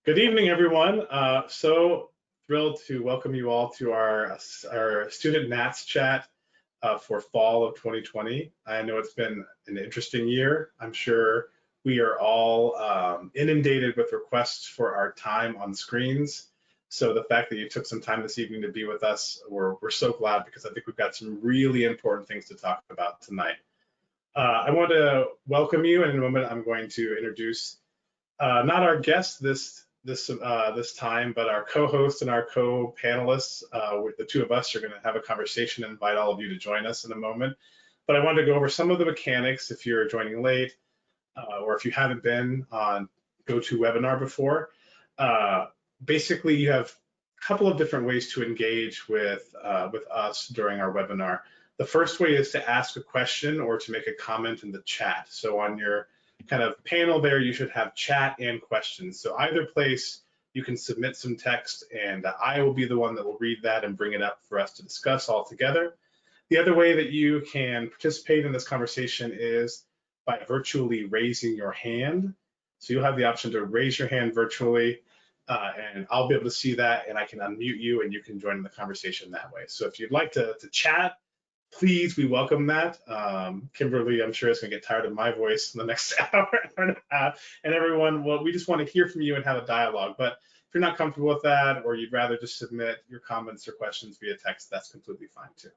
Good evening, everyone. So thrilled to welcome you all to our student NATS chat for fall of 2020. I know it's been an interesting year. I'm sure we are all inundated with requests for our time on screens. So the fact that you took some time this evening to be with us, we're so glad because I think we've got some really important things to talk about tonight. I want to welcome you, and in a moment I'm going to introduce not our guest this time, but our co-host and our co-panelists. With the two of us are going to have a conversation and invite all of you to join us in a moment. But I wanted to go over some of the mechanics if you're joining late, or if you haven't been on GoToWebinar before. Basically, you have a couple of different ways to engage with us during our webinar. The first way is to ask a question or to make a comment in the chat. So on your kind of panel there, you should have chat and questions. So either place, you can submit some text and I will be the one that will read that and bring it up for us to discuss all together. The other way that you can participate in this conversation is by virtually raising your hand. So you'll have the option to raise your hand virtually and I'll be able to see that and I can unmute you and you can join in the conversation that way. So if you'd like to chat, please, we welcome that. Kimberly, I'm sure is going to get tired of my voice in the next hour and a half. And everyone, well, we just want to hear from you and have a dialogue. But if you're not comfortable with that, or you'd rather just submit your comments or questions via text, that's completely fine too.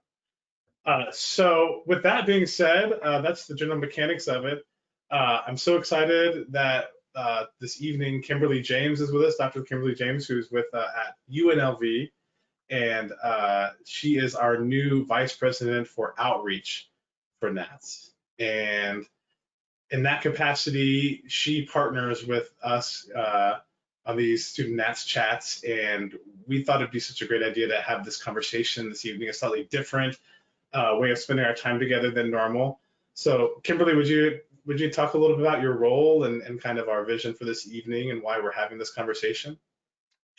So with that being said, that's the general mechanics of it. I'm so excited that this evening, Kimberly James is with us, Dr. Kimberly James, who's with at UNLV. And she is our new vice president for outreach for NATS. And in that capacity, she partners with us on these student NATS chats. And we thought it'd be such a great idea to have this conversation this evening, a slightly different way of spending our time together than normal. So Kimberly, would you talk a little bit about your role and kind of our vision for this evening and why we're having this conversation?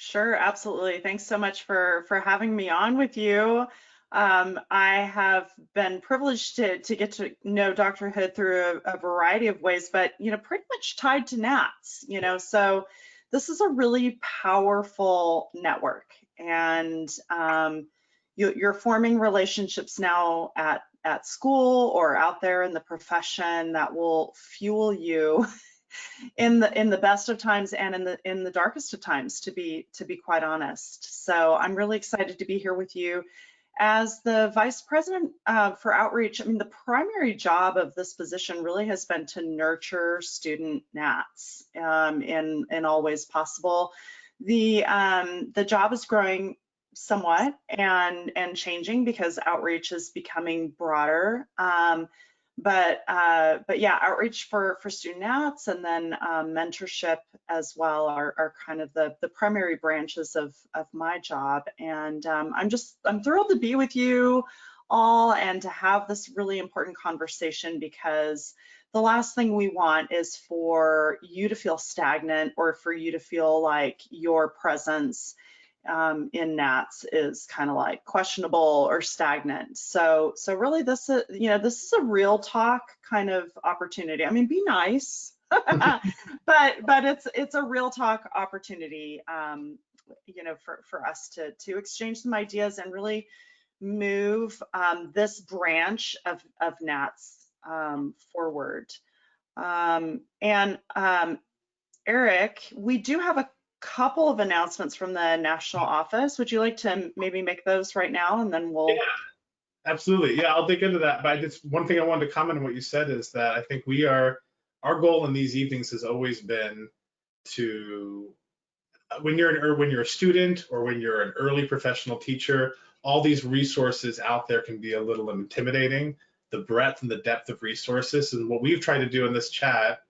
Sure, absolutely. Thanks so much for having me on with you. I have been privileged to get to know Dr. Hood through a variety of ways, but pretty much tied to NATS. So this is a really powerful network, and you're forming relationships now at school or out there in the profession that will fuel you in the best of times and in the darkest of times, to be quite honest. So I'm really excited to be here with you as the vice president for outreach. I mean, the primary job of this position really has been to nurture student NATS in all ways possible. The job is growing somewhat and changing because outreach is becoming broader. But yeah, outreach for student NATS and then mentorship as well are kind of the primary branches of my job. And I'm thrilled to be with you all and to have this really important conversation, because the last thing we want is for you to feel stagnant or for you to feel like your presence in NATS is kind of like questionable or stagnant. So really this is a real talk kind of opportunity. I mean, be nice, but it's a real talk opportunity, for us to exchange some ideas and really move this branch of NATS forward. Eric, we do have a couple of announcements from the national office. Would you like to maybe make those right now, and then we'll... Yeah, absolutely. Yeah, I'll dig into that. But one thing I wanted to comment on what you said is that I think our goal in these evenings has always been to, when you're a student or when you're an early professional teacher, all these resources out there can be a little intimidating, the breadth and the depth of resources. And what we've tried to do in this chat,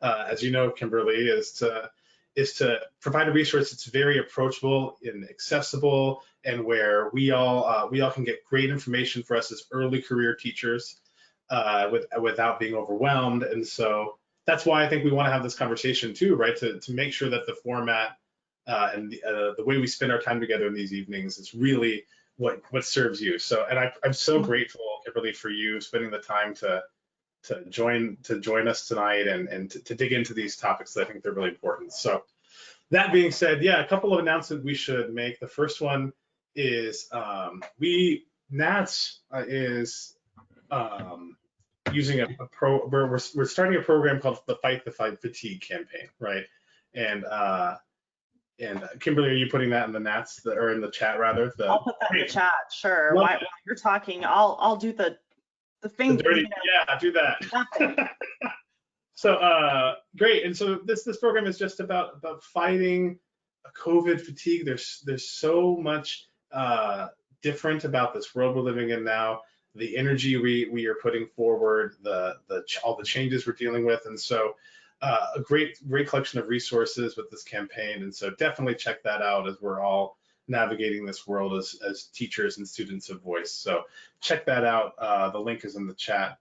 as you know, Kimberly, is to provide a resource that's very approachable and accessible, and where we all can get great information for us as early career teachers without being overwhelmed. And so that's why I think we want to have this conversation too, right? To make sure that the format and the way we spend our time together in these evenings is really what serves you. So, and I'm so grateful, Kimberly, for you spending the time to join us tonight and to dig into these topics that I think they're really important. So That being said, yeah, a couple of announcements we should make. The first one is NATS is using we're starting a program called the Fight the Fight Fatigue campaign, right? And Kimberly, are you putting that in the NATS or in the chat rather? I'll put that in the Great, chat. Sure. love While you're talking, I'll do the the thing, dirty, yeah, do nothing. that. So great, and so this program is just about fighting COVID fatigue. There's so much different about this world we're living in now. The energy we are putting forward, all the changes we're dealing with, and so a great collection of resources with this campaign. And so definitely check that out as we're all navigating this world as teachers and students of voice. So check that out. The link is in the chat.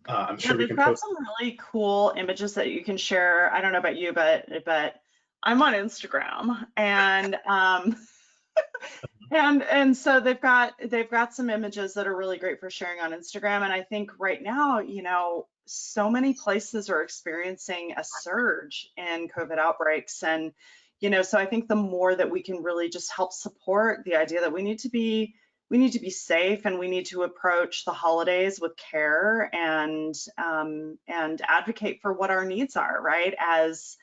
I'm Yeah, sure we they've can got post. some really cool images that you can share. I don't know about you, but I'm on Instagram, and and so they've got some images that are really great for sharing on Instagram. And I think right now, so many places are experiencing a surge in COVID outbreaks, and so I think the more that we can really just help support the idea that we need to be safe, and we need to approach the holidays with care, and advocate for what our needs are, right? As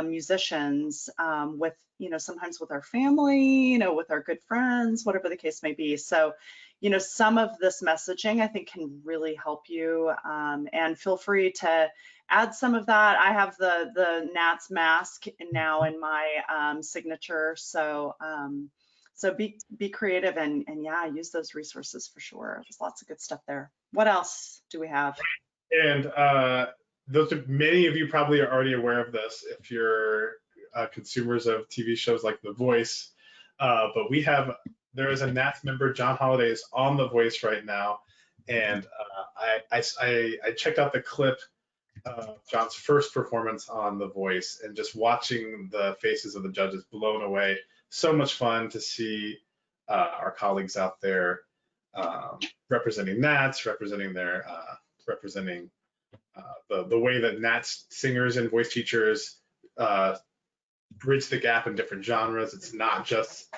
musicians, with sometimes with our family, with our good friends, whatever the case may be. So some of this messaging I think can really help you, and feel free to add some of that. I have the NATS mask now in my signature, so be creative, and yeah, use those resources for sure. There's lots of good stuff there. What else do we have? And many of you probably are already aware of this if you're consumers of TV shows like The Voice. But there is a NATS member, John Holiday, is on The Voice right now, and I checked out the clip of John's first performance on The Voice, and just watching the faces of the judges, blown away. So much fun to see our colleagues out there representing NATS, representing the way that NATS singers and voice teachers bridge the gap in different genres. It's not just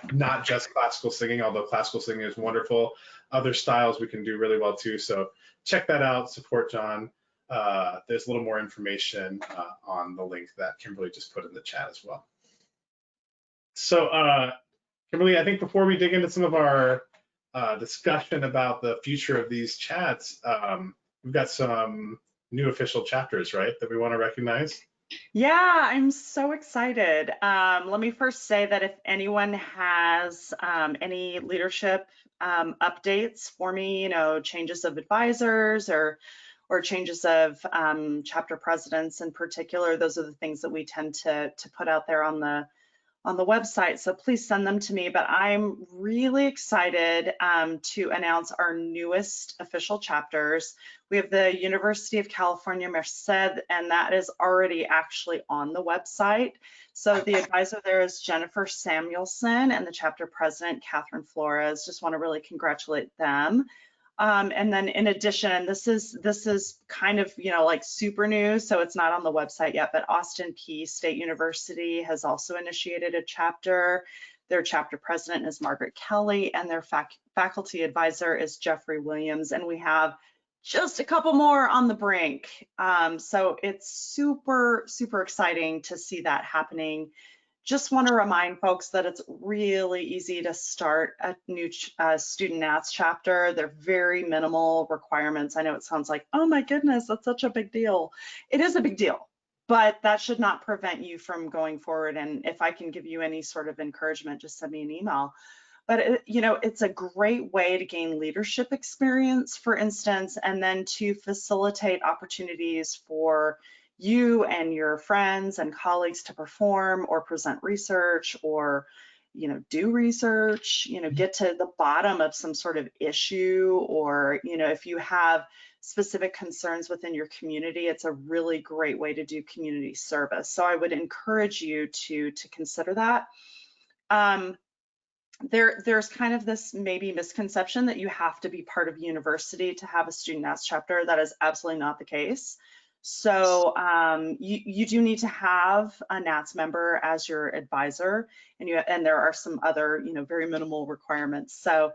classical singing, although classical singing is wonderful. Other styles we can do really well too. So check that out. Support John. There's a little more information on the link that Kimberly just put in the chat as well. So Kimberly, I think before we dig into some of our discussion about the future of these chats, we've got some new official chapters, right, that we want to recognize? Yeah, I'm so excited. Let me first say that if anyone has any leadership updates for me, changes of advisors or changes of chapter presidents in particular, those are the things that we tend to put out there on the website. So please send them to me. But I'm really excited to announce our newest official chapters. We have the University of California, Merced, and that is already actually on the website. So the advisor there is Jennifer Samuelson, and the chapter president, Catherine Flores. Just want to really congratulate them. And then in addition, this is kind of, like super new, so it's not on the website yet, but Austin Peay State University has also initiated a chapter. Their chapter president is Margaret Kelly, and their faculty advisor is Jeffrey Williams. And we have just a couple more on the brink. So it's super, super exciting to see that happening. Just want to remind folks that it's really easy to start a new student NATS chapter. They're very minimal requirements. I know it sounds like, oh my goodness, that's such a big deal. It is a big deal, but that should not prevent you from going forward. And if I can give you any sort of encouragement, just send me an email. But it's a great way to gain leadership experience, for instance, and then to facilitate opportunities for you and your friends and colleagues to perform or present research, or do research, get to the bottom of some sort of issue, or if you have specific concerns within your community, it's a really great way to do community service. So I would encourage you to consider that. There's kind of this maybe misconception that you have to be part of a university to have a student NATS chapter. That is absolutely not the case. So you do need to have a NATS member as your advisor, and there are some other, very minimal requirements. So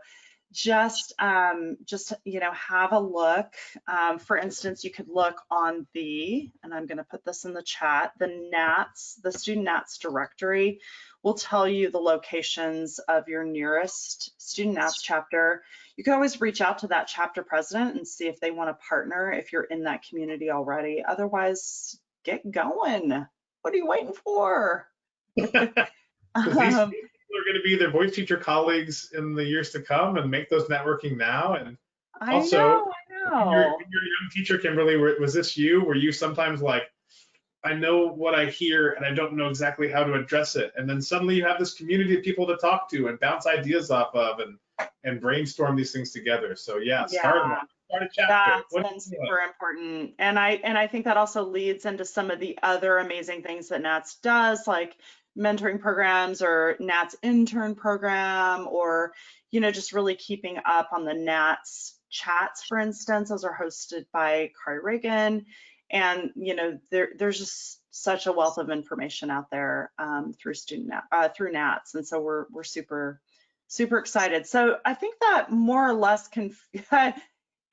just have a look. For instance, you could look on and I'm going to put this in the chat, the student NATS directory will tell you the locations of your nearest student NATS chapter. You can always reach out to that chapter president and see if they want to partner if you're in that community already. Otherwise, get going. What are you waiting for? Because these people are going to be their voice teacher colleagues in the years to come, and make those networking now. And I also, know. when you're a young teacher, Kimberly, was this you? Were you sometimes like, I know what I hear and I don't know exactly how to address it, and then suddenly you have this community of people to talk to and bounce ideas off of, and brainstorm these things together. So yeah, start Yeah. one, start a chapter. That's been super important. And I think that also leads into some of the other amazing things that NATS does, like mentoring programs or NATS intern program, or, just really keeping up on the NATS chats, for instance. Those are hosted by Kari Reagan. And, there's just such a wealth of information out there through through NATS. And so we're super, super excited. So I think that more or less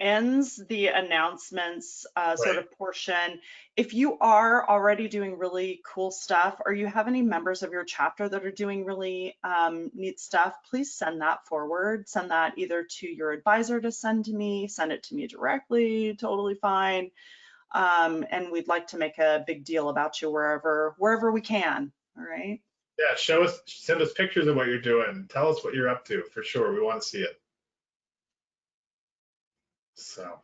ends the announcements sort of portion. If you are already doing really cool stuff, or you have any members of your chapter that are doing really neat stuff, please send that forward. Send that either to your advisor to send to me, send it to me directly, totally fine. And we'd like to make a big deal about you wherever we can. All right. Yeah, send us pictures of what you're doing. Tell us what you're up to for sure. We want to see it. So,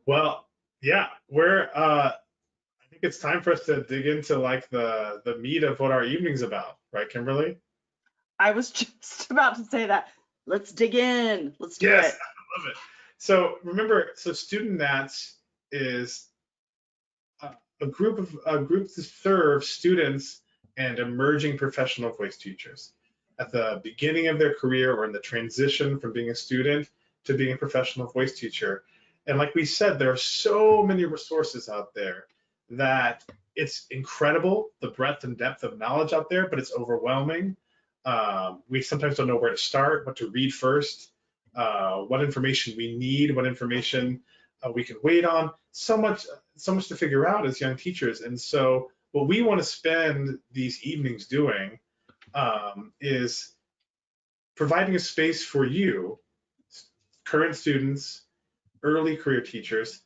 well, yeah, I think it's time for us to dig into like the meat of what our evening's about, right, Kimberly? I was just about to say that. Let's dig in. Let's do Yes, it. I love it. So remember, Student NATS is a group to serve students and emerging professional voice teachers at the beginning of their career, or in the transition from being a student to being a professional voice teacher. And like we said, there are so many resources out there that it's incredible, the breadth and depth of knowledge out there, but it's overwhelming. We sometimes don't know where to start, what to read first, what information we need, what information we can wait on. So much to figure out as young teachers. And so what we want to spend these evenings doing is providing a space for you, current students, early career teachers,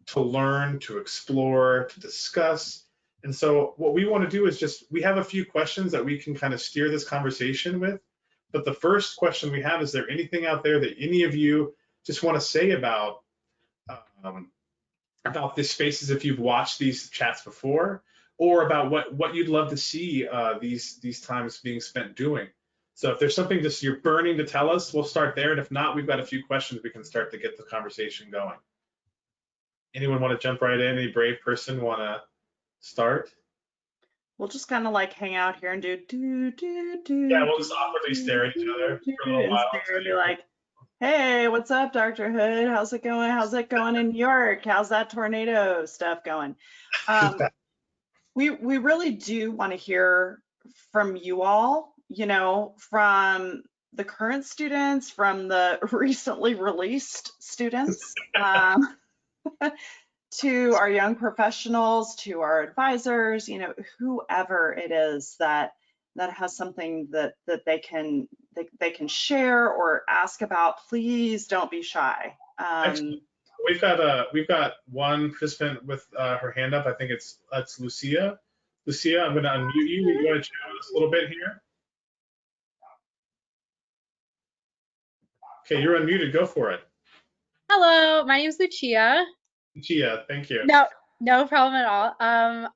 to learn, to explore, to discuss. And so what we want to do is we have a few questions that we can kind of steer this conversation with. But the first question we have is there anything out there that any of you just want to say about these spaces, if you've watched these chats before, or about what you'd love to see these times being spent doing. So if there's something just you're burning to tell us, we'll start there. And if not, we've got a few questions we can start to get the conversation going. Anyone want to jump right in? Any brave person want to start? We'll just kind of like hang out here and do. Yeah, we'll just awkwardly stare at each other for a little while. And be like, hey, what's up, Dr. Hood? How's it going? How's it going in New York? How's that tornado stuff going? We really do want to hear from you all, from the current students, from the recently released students, to our young professionals, to our advisors, whoever it is that has something that they can share or ask about. Please don't be shy. We've got one participant with her hand up. I think it's Lucia. Lucia, I'm going to unmute you. You want to chat with us a little bit here? Okay, you're unmuted. Go for it. Hello, my name is Lucia. Lucia, thank you. No problem at all.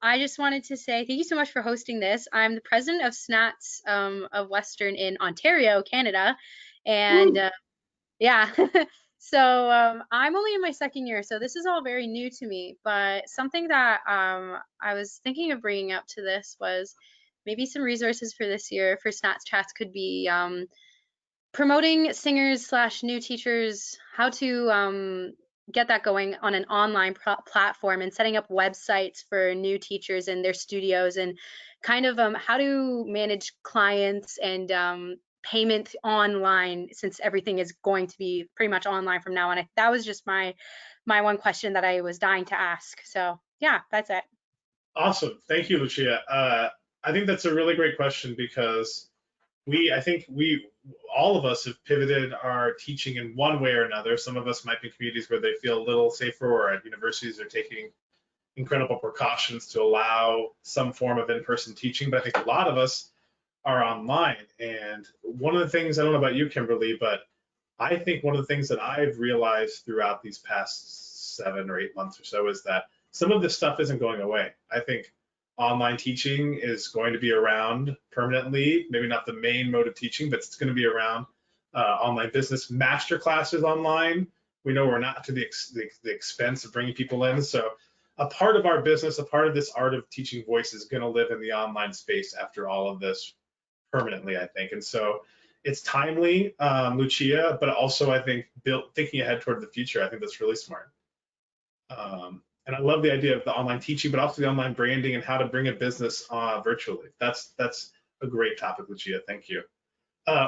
I just wanted to say thank you so much for hosting this. I'm the president of SNATS of Western in Ontario, Canada, and yeah. So I'm only in my second year, so this is all very new to me. But something that I was thinking of bringing up to this was maybe some resources for this year for SNATS chats could be promoting singers / new teachers how to get that going on an online platform and setting up websites for new teachers and their studios, and kind of how to manage clients and payment online, since everything is going to be pretty much online from now on. That was just my one question that I was dying to ask. So yeah, that's it. Awesome. Thank you, Lucia. I think that's a really great question because I think all of us have pivoted our teaching in one way or another. Some of us might be in communities where they feel a little safer, or at universities are taking incredible precautions to allow some form of in-person teaching. But I think a lot of us are online. And one of the things, I don't know about you, Kimberly, but I think one of the things that I've realized throughout these past 7 or 8 months or so is that some of this stuff isn't going away. I think online teaching is going to be around permanently, maybe not the main mode of teaching, but it's going to be around. Online business master classes online. We know we're not to the expense of bringing people in. So a part of our business, a part of this art of teaching voice is going to live in the online space after all of this permanently, I think. And so it's timely, Lucia, but also I think thinking ahead toward the future, I think that's really smart. And I love the idea of the online teaching, but also the online branding and how to bring a business virtually. That's a great topic, Lucia. Thank you.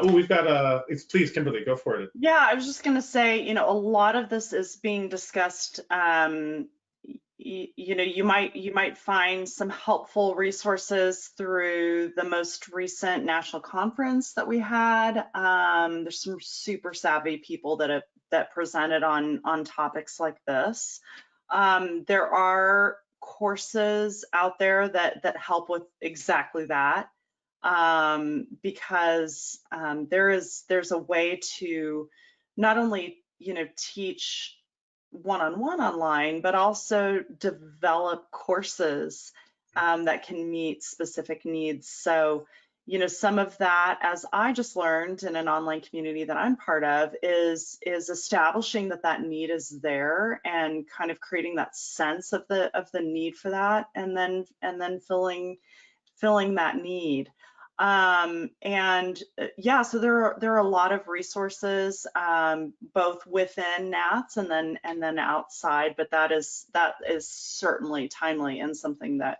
We've got please, Kimberly, go for it. Yeah, I was just going to say, a lot of this is being discussed. You might find some helpful resources through the most recent national conference that we had. There's some super savvy people that presented on topics like this. There are courses out there that help with exactly that, because there's a way to not only teach one-on-one online, but also develop courses that can meet specific needs. So some of that, as I just learned in an online community that I'm part of, is establishing that need is there and kind of creating that sense of the need for that, and then filling that need. Yeah, so there are a lot of resources, both within NATS and then outside, but that is certainly timely and something that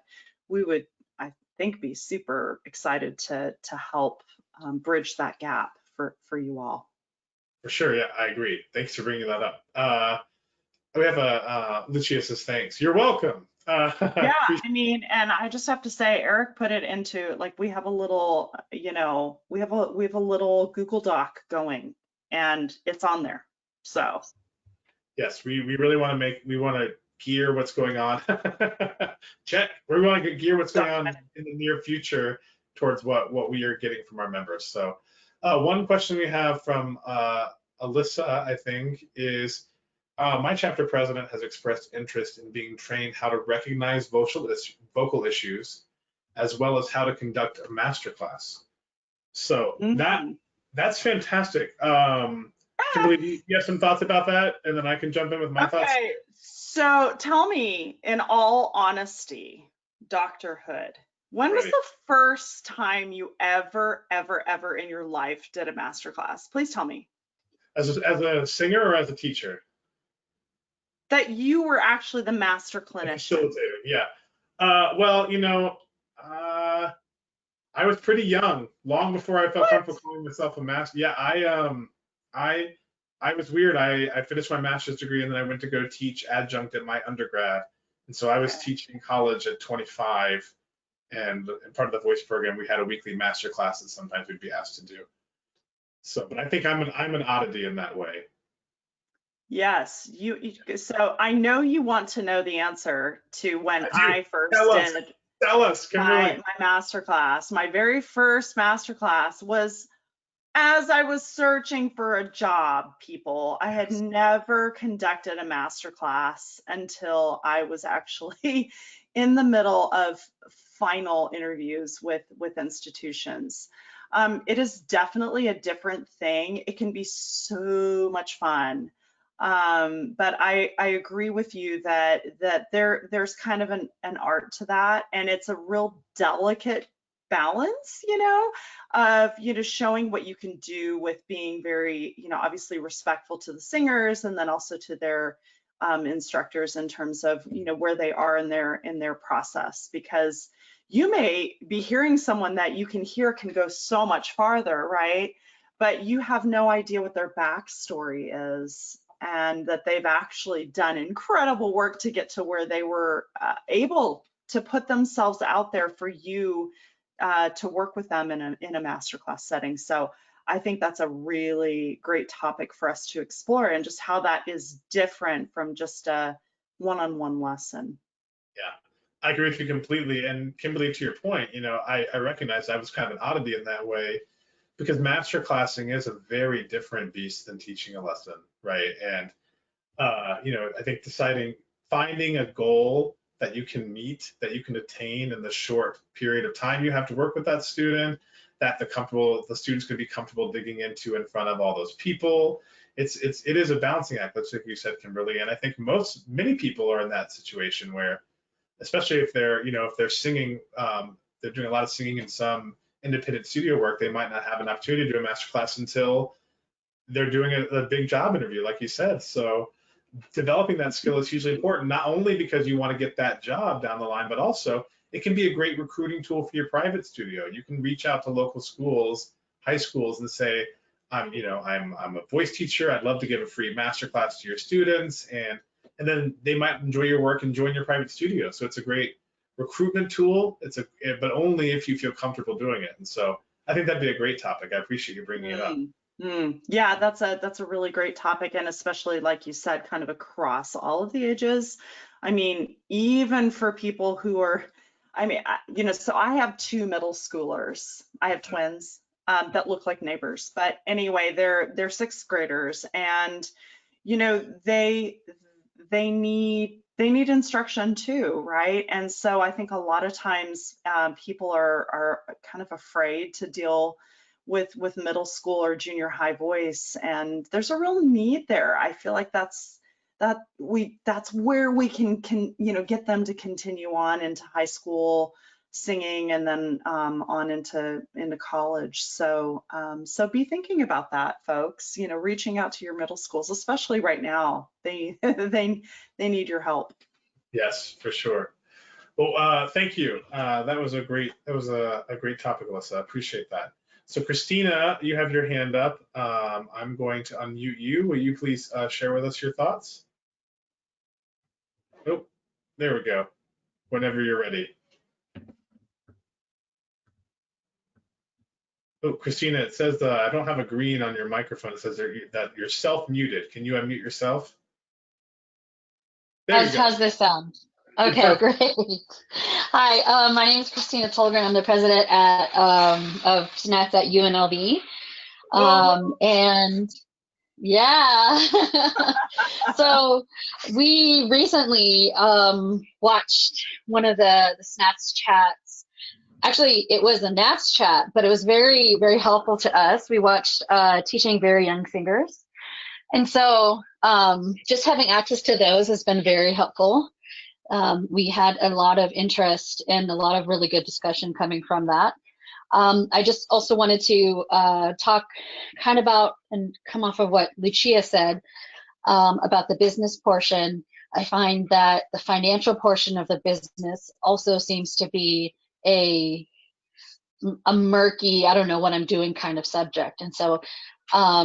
we would, I think, be super excited to help bridge that gap for you all. For sure, yeah, I agree. Thanks for bringing that up. We have Lucia says thanks. You're welcome. Yeah, I mean, and I just have to say, Eric put it into, like, we have a little, we have a little Google Doc going, and it's on there. So yes, we really want to gear what's going on. Check. We want to gear what's going on in the near future towards what we are getting from our members. So one question we have from Alyssa, I think, is my chapter president has expressed interest in being trained how to recognize vocal issues, as well as how to conduct a masterclass. So that's fantastic. Kimberly, do you have some thoughts about that? And then I can jump in with my thoughts. Okay, so tell me, in all honesty, Dr. Hood, when was the first time you ever in your life did a masterclass? Please tell me. As a singer or as a teacher? That you were actually the master clinician. Facilitator, yeah. Well, I was pretty young, long before I felt comfortable calling myself a master. Yeah, I was weird. I finished my master's degree and then I went to go teach adjunct at my undergrad. And so I was teaching college at 25, and part of the voice program, we had a weekly master class that sometimes we'd be asked to do. So, but I think I'm an oddity in that way. Yes, so I know you want to know the answer to when I first did Tell us, my master class. My very first master class was as I was searching for a job, people. I had never conducted a master class until I was actually in the middle of final interviews with institutions. It is definitely a different thing. It can be so much fun. But I agree with you that there's kind of an art to that, and it's a real delicate balance, of showing what you can do with being very, obviously respectful to the singers, and then also to their instructors in terms of, where they are in their process, because you may be hearing someone that you can hear can go so much farther, right? But you have no idea what their backstory is, and that they've actually done incredible work to get to where they were able to put themselves out there for you to work with them in a masterclass setting. So I think that's a really great topic for us to explore, and just how that is different from just a one-on-one lesson. Yeah, I agree with you completely. And Kimberly, to your point, I recognize I was kind of an oddity in that way, because master classing is a very different beast than teaching a lesson, right? And I think finding a goal that you can meet, that you can attain in the short period of time you have to work with that student, that the students can be comfortable digging into in front of all those people. It is a balancing act, that's like you said, Kimberly. And I think many people are in that situation where, especially if they're singing, they're doing a lot of singing in some independent studio work, they might not have an opportunity to do a master class until they're doing a big job interview, like you said. So developing that skill is hugely important, not only because you want to get that job down the line, but also it can be a great recruiting tool for your private studio. You can reach out to local schools, high schools, and say, I'm a voice teacher. I'd love to give a free master class to your students, and then they might enjoy your work and join your private studio. So it's a great recruitment tool. But only if you feel comfortable doing it. And so I think that'd be a great topic. I appreciate you bringing it up. Yeah, that's a really great topic, and especially, like you said, kind of across all of the ages. I mean, even for people who are, so I have 2 middle schoolers. I have twins that look like neighbors, but anyway, they're 6th graders, and they need instruction too, right? And so I think a lot of times people are kind of afraid to deal with middle school or junior high voice, and there's a real need there. I feel like that's where we can get them to continue on into high school singing, and then on into college. So be thinking about that, folks. Reaching out to your middle schools, especially right now. They need your help. Yes, for sure. Well, thank you. That was a great topic, Alyssa. I appreciate that. So Christina, you have your hand up. I'm going to unmute you. Will you please share with us your thoughts? Oh, there we go. Whenever you're ready. Oh, Christina, it says I don't have a green on your microphone. It says that you're self-muted. Can you unmute yourself? There you go. How's this sound? Okay, great. Hi, my name is Christina Tolgren. I'm the president of SNATS at UNLV. And yeah, so we recently watched one of the SNATS chats. Actually, it was a NATS chat, but it was very, very helpful to us. We watched Teaching Very Young Singers. And so just having access to those has been very helpful. We had a lot of interest and a lot of really good discussion coming from that. I just also wanted to talk kind of about and come off of what Lucia said about the business portion. I find that the financial portion of the business also seems to be a murky, I don't know what I'm doing kind of subject. And so I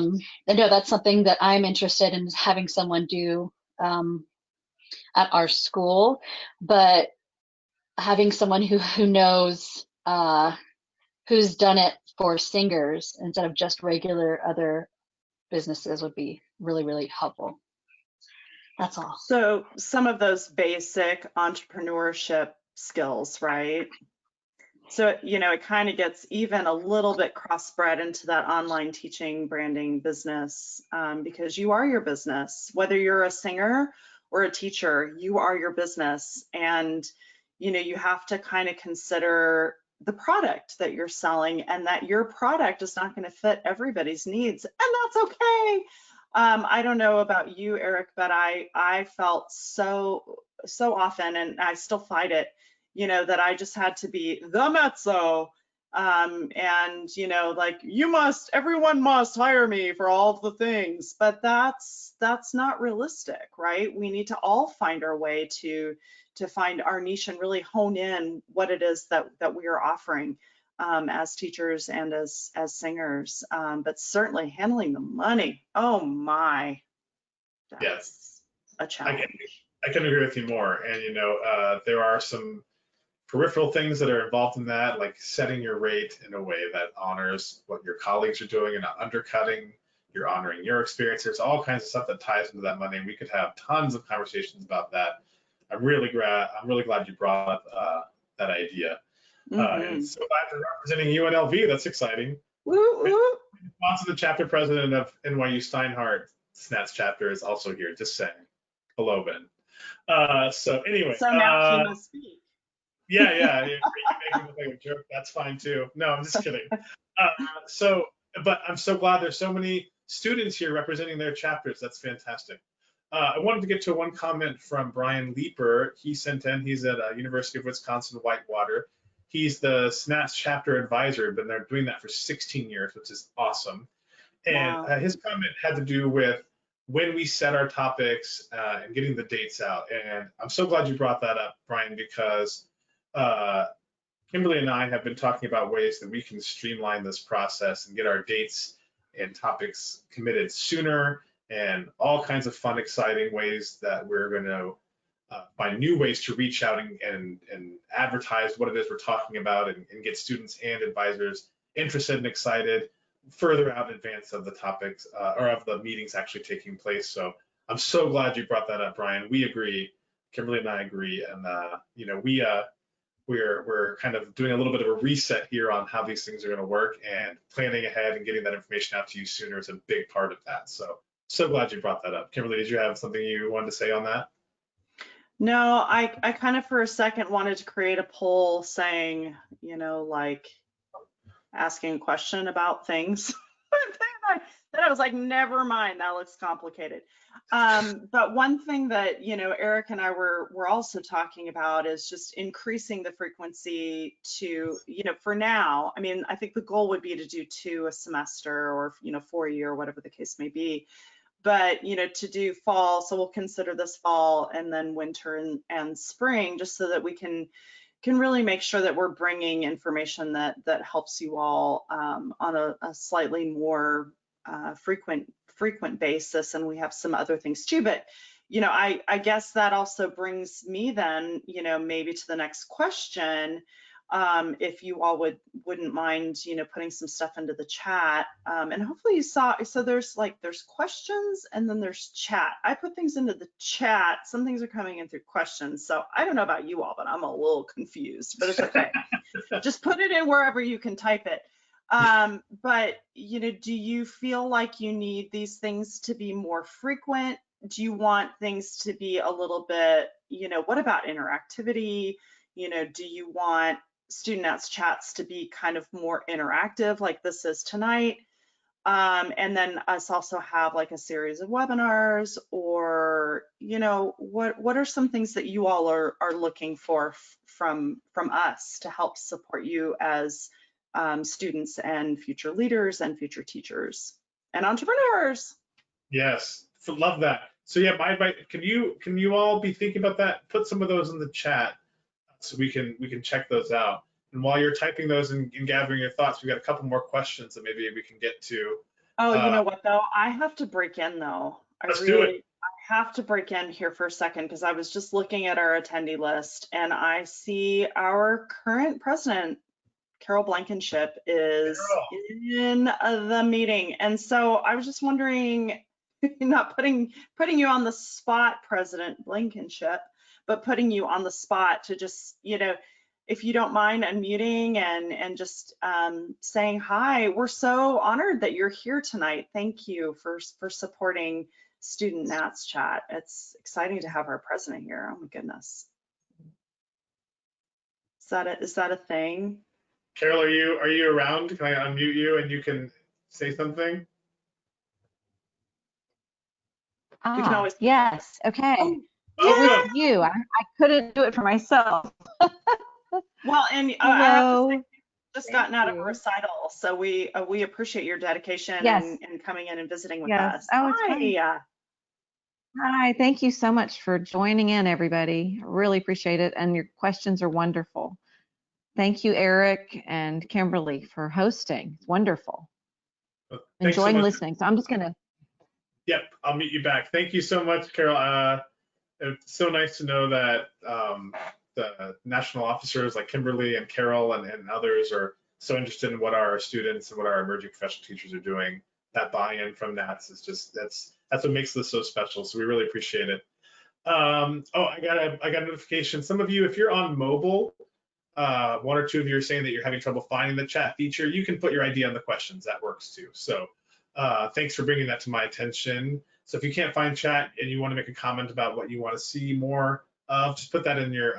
know that's something that I'm interested in having someone do at our school, but having someone who knows who's done it for singers instead of just regular other businesses would be really, really helpful. That's all. So some of those basic entrepreneurship skills, right? So, it kind of gets even a little bit cross-bred into that online teaching, branding business, because you are your business. Whether you're a singer or a teacher, you are your business. And, you have to kind of consider the product that you're selling, and that your product is not going to fit everybody's needs. And that's okay. I don't know about you, Eric, but I felt so often, and I still fight it, that I just had to be the mezzo And like everyone must hire me for all of the things, but that's not realistic, right? We need to all find our way to find our niche and really hone in what it is that we are offering as teachers and as singers. But certainly handling the money, oh my, Yes, that's a challenge. I can agree with you more. And there are some peripheral things that are involved in that, like setting your rate in a way that honors what your colleagues are doing and not undercutting. You're honoring your experience. There's all kinds of stuff that ties into that money. And we could have tons of conversations about that. I'm really glad you brought up that idea. And so glad for representing UNLV. That's exciting. Woo, woo. Also, the chapter president of NYU Steinhardt SNATS chapter is also here. Just saying. Hello, Ben. So anyway. So now he must speak. Yeah. You make me look like a jerk. That's fine too. No, I'm just kidding. But I'm so glad there's so many students here representing their chapters. That's fantastic. I wanted to get to one comment from Brian Leeper. He sent in, he's at University of Wisconsin-Whitewater. He's the SNATS chapter advisor, been there doing that for 16 years, which is awesome. And wow. His comment had to do with when we set our topics and getting the dates out. And I'm so glad you brought that up, Brian, because Kimberly and I have been talking about ways that we can streamline this process and get our dates and topics committed sooner, and all kinds of fun, exciting ways that we're going to find new ways to reach out and advertise what it is we're talking about, and get students and advisors interested and excited further out in advance of the topics or of the meetings actually taking place. So I'm so glad you brought that up, Brian. We agree. Kimberly and I agree. And we're kind of doing a little bit of a reset here on how these things are going to work, and planning ahead and getting that information out to you sooner is a big part of that. So glad you brought that up. Kimberly, did you have something you wanted to say on that? No, I kind of for a second wanted to create a poll saying, like asking a question about things. Then I was like, never mind, that looks complicated. But one thing that, Eric and I were also talking about is just increasing the frequency to, for now, I mean, I think the goal would be to do 2 a semester, or, 4 a year, whatever the case may be. But, to do fall, so we'll consider this fall and then winter and spring, just so that we can really make sure that we're bringing information that helps you all on a slightly more frequent basis. And we have some other things too. But, I guess that also brings me then, maybe to the next question. If you all wouldn't mind, putting some stuff into the chat, and hopefully you saw, so there's questions and then there's chat. I put things into the chat. Some things are coming in through questions. So I don't know about you all, but I'm a little confused, but it's okay. Just put it in wherever you can type it. But, do you feel like you need these things to be more frequent? Do you want things to be a little bit, what about interactivity? Do you want Student NATS chats to be kind of more interactive like this is tonight? And then us also have like a series of webinars, or, what are some things that you all are looking for from us to help support you as students and future leaders and future teachers and entrepreneurs? Yes, love that. So yeah, my advice, can you all be thinking about that? Put some of those in the chat so we can check those out. And while you're typing those and gathering your thoughts, we've got a couple more questions that maybe we can get to. Oh, you know what though? I have to break in though. I have to break in here for a second, because I was just looking at our attendee list and I see our current president, Carol Blankenship, is in the meeting. And so I was just wondering, not putting you on the spot, President Blankenship, but putting you on the spot to just, if you don't mind unmuting and just saying hi. We're so honored that you're here tonight. Thank you for supporting Student NATS Chat. It's exciting to have our president here. Oh my goodness. Is that a thing? Carol, are you around? Can I unmute you and you can say something? We can always. Yes. Okay. Oh, it was you. I couldn't do it for myself. Well, and Hello. just Thank gotten out of a you. recital, so we appreciate your dedication Yes. and coming in and visiting with Yes. us. Oh, it's fun. Hi. Hi. Thank you so much for joining in, everybody. Really appreciate it. And your questions are wonderful. Thank you, Eric and Kimberly, for hosting. It's wonderful. Well, thanks so Enjoying much. listening. So I'm just going to. Yep, I'll meet you back. Thank you so much, Carol. It's so nice to know that the national officers like Kimberly and Carol and others are so interested in what our students and what our emerging professional teachers are doing. That buy-in from NATS is just that's what makes this so special. So we really appreciate it. Oh, I got a notification. Some of you, if you're on mobile, one or two of you are saying that you're having trouble finding the chat feature. You can put your ID on the questions. That works too. So thanks for bringing that to my attention. So if you can't find chat and you want to make a comment about what you want to see more of, just put that in your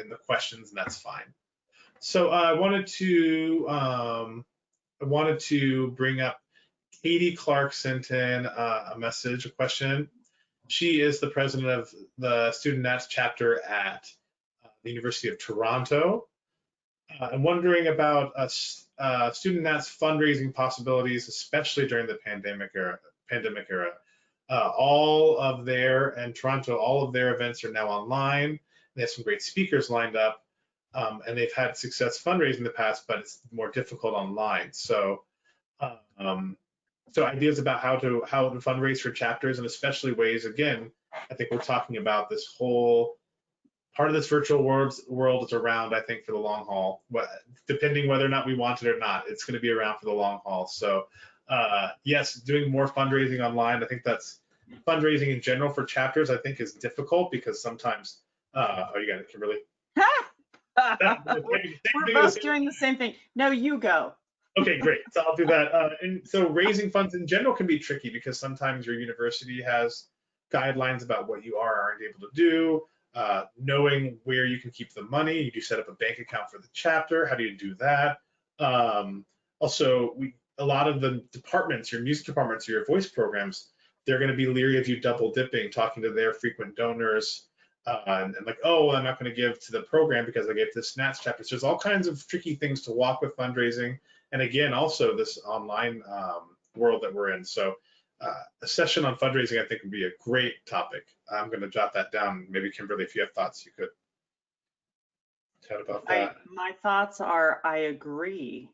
in the questions, and that's fine. So I wanted to bring up Katie Clark sent in a message, a question. She is the president of the Student NATS chapter at the University of Toronto. I'm wondering about student NATS fundraising possibilities, especially during the pandemic era. All of their events are now online. They have some great speakers lined up, and they've had success fundraising in the past, but it's more difficult online. So, so ideas about how to fundraise for chapters, and especially ways. Again, I think we're talking about this whole part of this virtual world is around, I think, for the long haul. Depending whether or not we want it or not, it's going to be around for the long haul. So yes, doing more fundraising online. I think that's fundraising in general for chapters, I think, is difficult because sometimes, oh, you got it, Kimberly. We're both doing the same thing. No, you go. Okay, great. So I'll do that. And so raising funds in general can be tricky because sometimes your university has guidelines about what you are or aren't able to do. Knowing where you can keep the money, you do set up a bank account for the chapter. How do you do that? Also, a lot of the departments, your music departments, your voice programs, they're going to be leery of you double dipping, talking to their frequent donors, and like, oh, well, I'm not going to give to the program because I gave to the SNATS chapter. So there's all kinds of tricky things to walk with fundraising, and again, also this online world that we're in. So. A session on fundraising, I think, would be a great topic. I'm going to jot that down. Maybe Kimberly, if you have thoughts, you could chat about that. My thoughts are, I agree.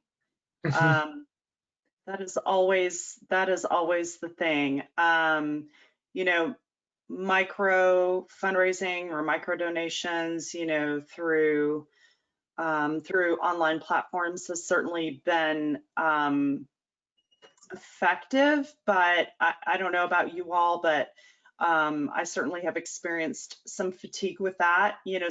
That is always the thing. You know, micro fundraising or micro donations, you know, through online platforms has certainly been effective, but I don't know about you all, but I certainly have experienced some fatigue with that. You know,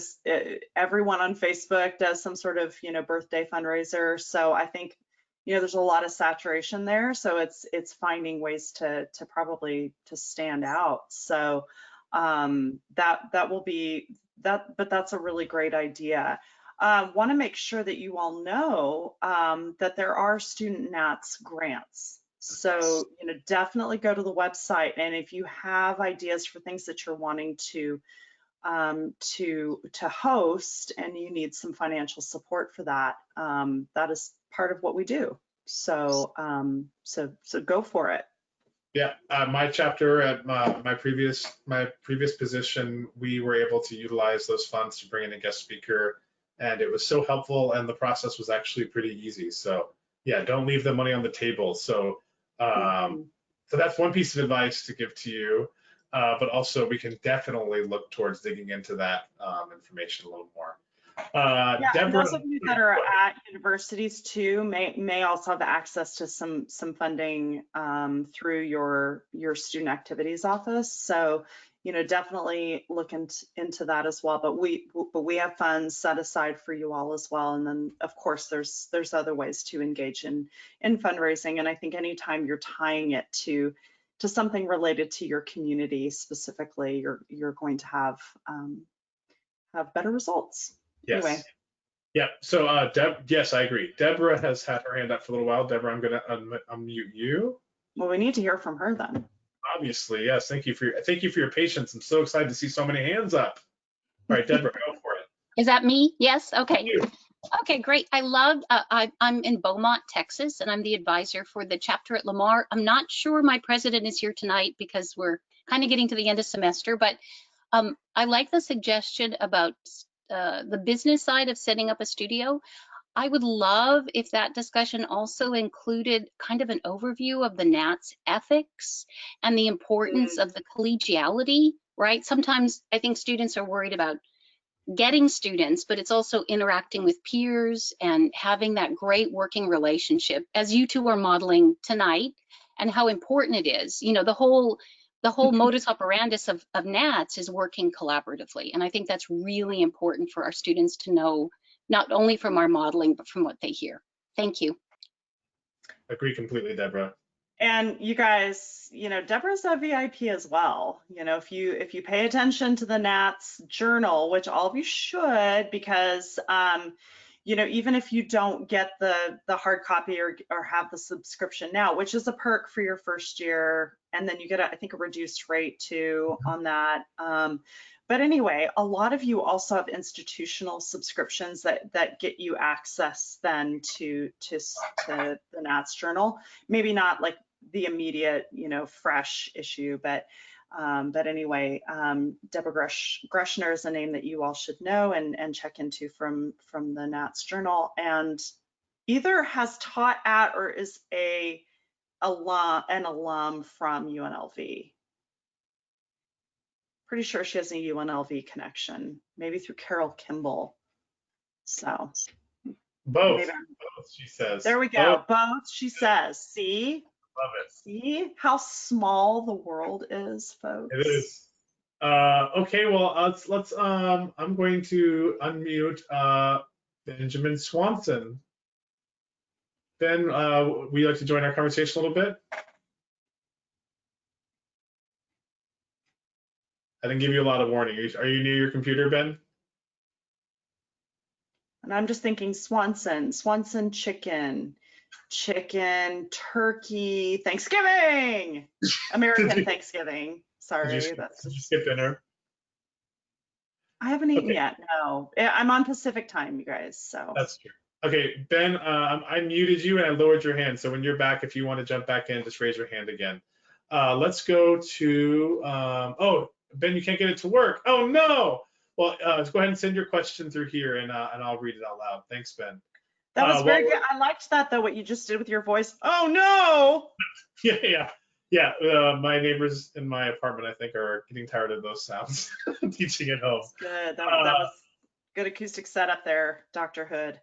everyone on Facebook does some sort of, you know, birthday fundraiser. So I think, you know, there's a lot of saturation there. So it's finding ways to probably to stand out. So that will be that, but that's a really great idea. Want to make sure that you all know that there are student NATS grants. So, you know, definitely go to the website, and if you have ideas for things that you're wanting to host and you need some financial support for that, that is part of what we do. So so go for it. Yeah, my chapter at my previous position, we were able to utilize those funds to bring in a guest speaker, and it was so helpful, and the process was actually pretty easy. So yeah, don't leave the money on the table. So so that's one piece of advice to give to you, but also we can definitely look towards digging into that information a little more. Yeah, Deborah, and those of you that are at universities too may also have access to some funding through your student activities office. So, you know, definitely look into that as well. But we have funds set aside for you all as well. And then of course there's other ways to engage in fundraising. And I think anytime you're tying it to something related to your community specifically, you're going to have better results. yes. Anyway. Yeah, so yes, I agree. Deborah has had her hand up for a little while. Deborah, I'm gonna unmute you. Well, we need to hear from her then. Obviously, yes. Thank you for your patience. I'm so excited to see so many hands up. All right, Deborah, go for it. Is that me? Yes. Okay. Okay, great. I love, I'm in Beaumont, Texas, and I'm the advisor for the chapter at Lamar. I'm not sure my president is here tonight because we're kind of getting to the end of semester, but I like the suggestion about the business side of setting up a studio. I would love if that discussion also included kind of an overview of the NATS ethics and the importance of the collegiality, right? Sometimes I think students are worried about getting students, but it's also interacting with peers and having that great working relationship, as you two are modeling tonight, and how important it is. You know, the whole modus operandus of NATS is working collaboratively, and I think that's really important for our students to know, not only from our modeling, but from what they hear. Thank you. Agree completely, Deborah. And you guys, you know, Deborah's a VIP as well. You know, if you pay attention to the NATS journal, which all of you should, because you know, even if you don't get the hard copy or have the subscription now, which is a perk for your first year, and then you get I think a reduced rate too on that. But anyway, a lot of you also have institutional subscriptions that get you access then to the NATS journal. Maybe not like the immediate, you know, fresh issue, but anyway, Deborah Greshner is a name that you all should know and check into from the NATS journal, and either has taught at or is an alum from UNLV. Pretty sure she has a UNLV connection, maybe through Carol Kimball. So Both, maybe. both, she says. There we go. Both, she says. See? Love it. See how small the world is, folks? It is. Okay, well, let's I'm going to unmute Benjamin Swanson. Ben, would you like to join our conversation a little bit? I didn't give you a lot of warning. Are you near your computer, Ben? And I'm just thinking Swanson chicken, turkey, Thanksgiving, American Thanksgiving. Sorry, did that's you just, skip dinner? I haven't eaten Okay. yet. No, I'm on Pacific time, you guys. So That's true. Okay, Ben, I muted you and I lowered your hand. So when you're back, if you want to jump back in, just raise your hand again. Let's go to, oh, Ben, you can't get it to work. Oh, no. Well, let's go ahead and send your question through here and I'll read it out loud. Thanks, Ben. that was very good. I liked that though, what you just did with your voice. Oh, no. Yeah. My neighbors in my apartment, I think, are getting tired of those sounds teaching at home. Good. That was good acoustic setup there, Dr. Hood.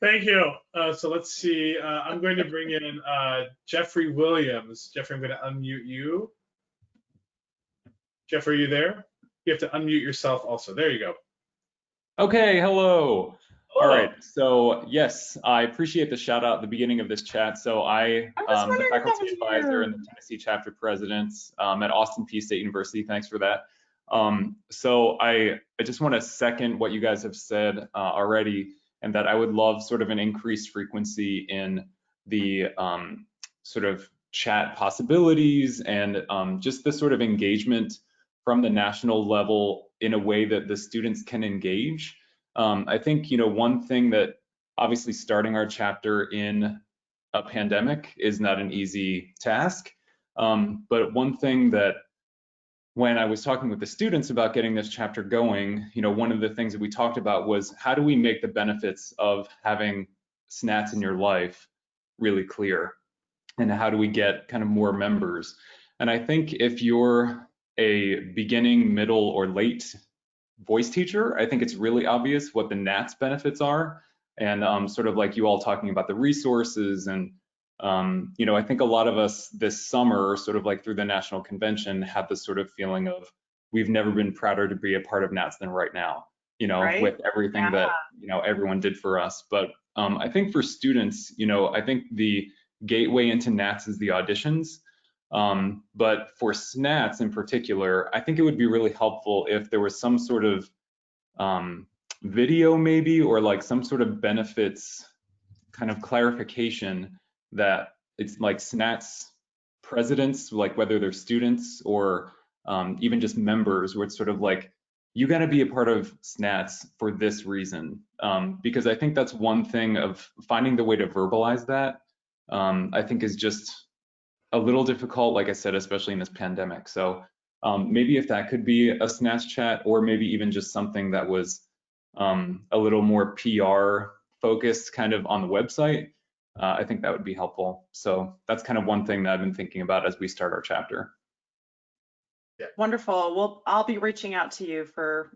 Thank you. So let's see. I'm going to bring in Jeffrey Williams. Jeffrey, I'm going to unmute you. Jeffrey, are you there? You have to unmute yourself also. There you go. Okay, hello. Hello. All right, so yes, I appreciate the shout out at the beginning of this chat. So I'm the faculty advisor and the Tennessee chapter president at Austin Peay State University. Thanks for that. So I just want to second what you guys have said already, and that I would love sort of an increased frequency in the sort of chat possibilities and just the sort of engagement from the national level in a way that the students can engage. I think, you know, one thing that obviously starting our chapter in a pandemic is not an easy task. But one thing that when I was talking with the students about getting this chapter going, you know, one of the things that we talked about was how do we make the benefits of having SNATS in your life really clear? And how do we get kind of more members? And I think if you're a beginning, middle, or late voice teacher, I think it's really obvious what the NATS benefits are. And sort of like you all talking about the resources and you know, I think a lot of us this summer, sort of like through the national convention, had this sort of feeling of we've never been prouder to be a part of NATS than right now, you know, Right? with everything that, you know, everyone did for us. But I think for students, you know, I think the gateway into NATS is the auditions. But for SNATS in particular, I think it would be really helpful if there was some sort of video maybe, or like some sort of benefits kind of clarification that it's like SNATS presidents, like whether they're students or even just members, where it's sort of like you got to be a part of SNATS for this reason, because I think that's one thing of finding the way to verbalize that. I think is just a little difficult, like I said, especially in this pandemic. So maybe if that could be a SNATS chat, or maybe even just something that was a little more PR focused kind of on the website, I think that would be helpful. So that's kind of one thing that I've been thinking about as we start our chapter. Yeah. Wonderful. Well, I'll be reaching out to you for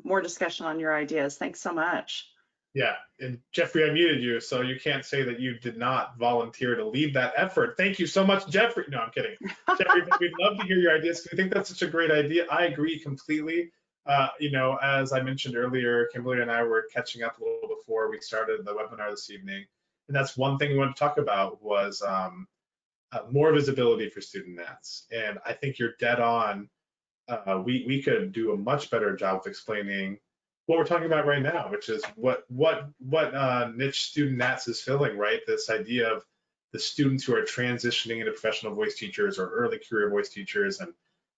more discussion on your ideas. Thanks so much. Yeah, and Jeffrey, I muted you, so you can't say that you did not volunteer to lead that effort. Thank you so much, Jeffrey. No, I'm kidding. Jeffrey, but we'd love to hear your ideas because we think that's such a great idea. I agree completely. As I mentioned earlier, Kimberly and I were catching up a little before we started the webinar this evening, and that's one thing we wanted to talk about was more visibility for student NATS. And I think you're dead on. We could do a much better job of explaining what we're talking about right now, which is what niche student NATS is filling, right? This idea of the students who are transitioning into professional voice teachers or early career voice teachers,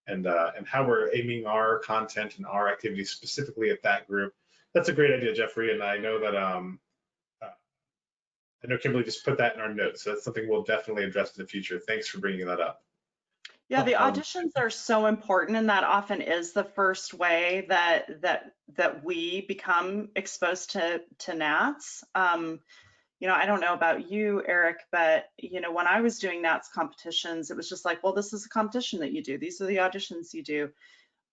and how we're aiming our content and our activities specifically at that group. That's a great idea, Jeffrey, and I know that I know Kimberly just put that in our notes, so that's something we'll definitely address in the future. Thanks for bringing that up. Yeah, the auditions are so important, and that often is the first way that we become exposed to NATS. I don't know about you, Eric, but when I was doing NATS competitions, it was just like, well, this is a competition that you do. These are the auditions you do.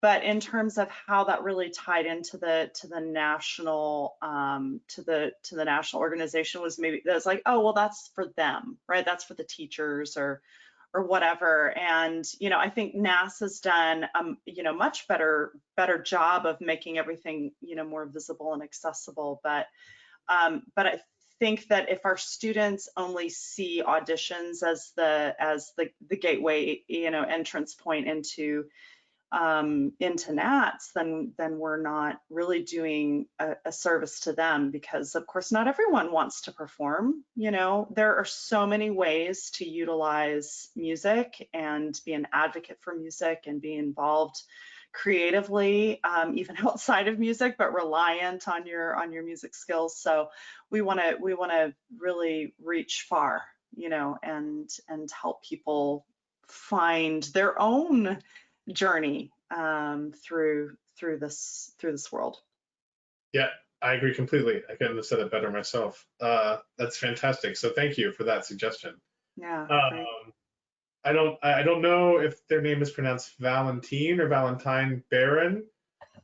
But in terms of how that really tied into the national to the national organization was maybe that's like, oh, well, that's for them, right? That's for the teachers or whatever. And I think NAS has done much better job of making everything more visible and accessible. But I think that if our students only see auditions as the gateway entrance point into NATS, then we're not really doing a service to them, because of course not everyone wants to perform. There are so many ways to utilize music and be an advocate for music and be involved creatively, even outside of music, but reliant on your music skills. So we want to really reach far, and help people find their own journey through this world. Yeah, I agree completely. I couldn't have said it better myself. That's fantastic. So thank you for that suggestion. Yeah. I don't know if their name is pronounced Valentine or Valentine Barron,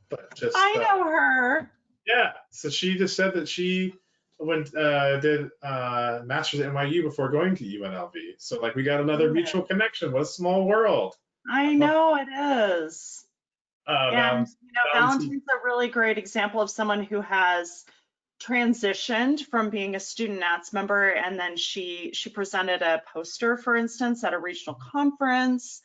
but just I know her. Yeah. So she just said that she did master's at NYU before going to UNLV. So like we got another mutual connection. What a small world. I know it is. And Valentine's a really great example of someone who has transitioned from being a student NATS member, and then she presented a poster, for instance, at a regional conference,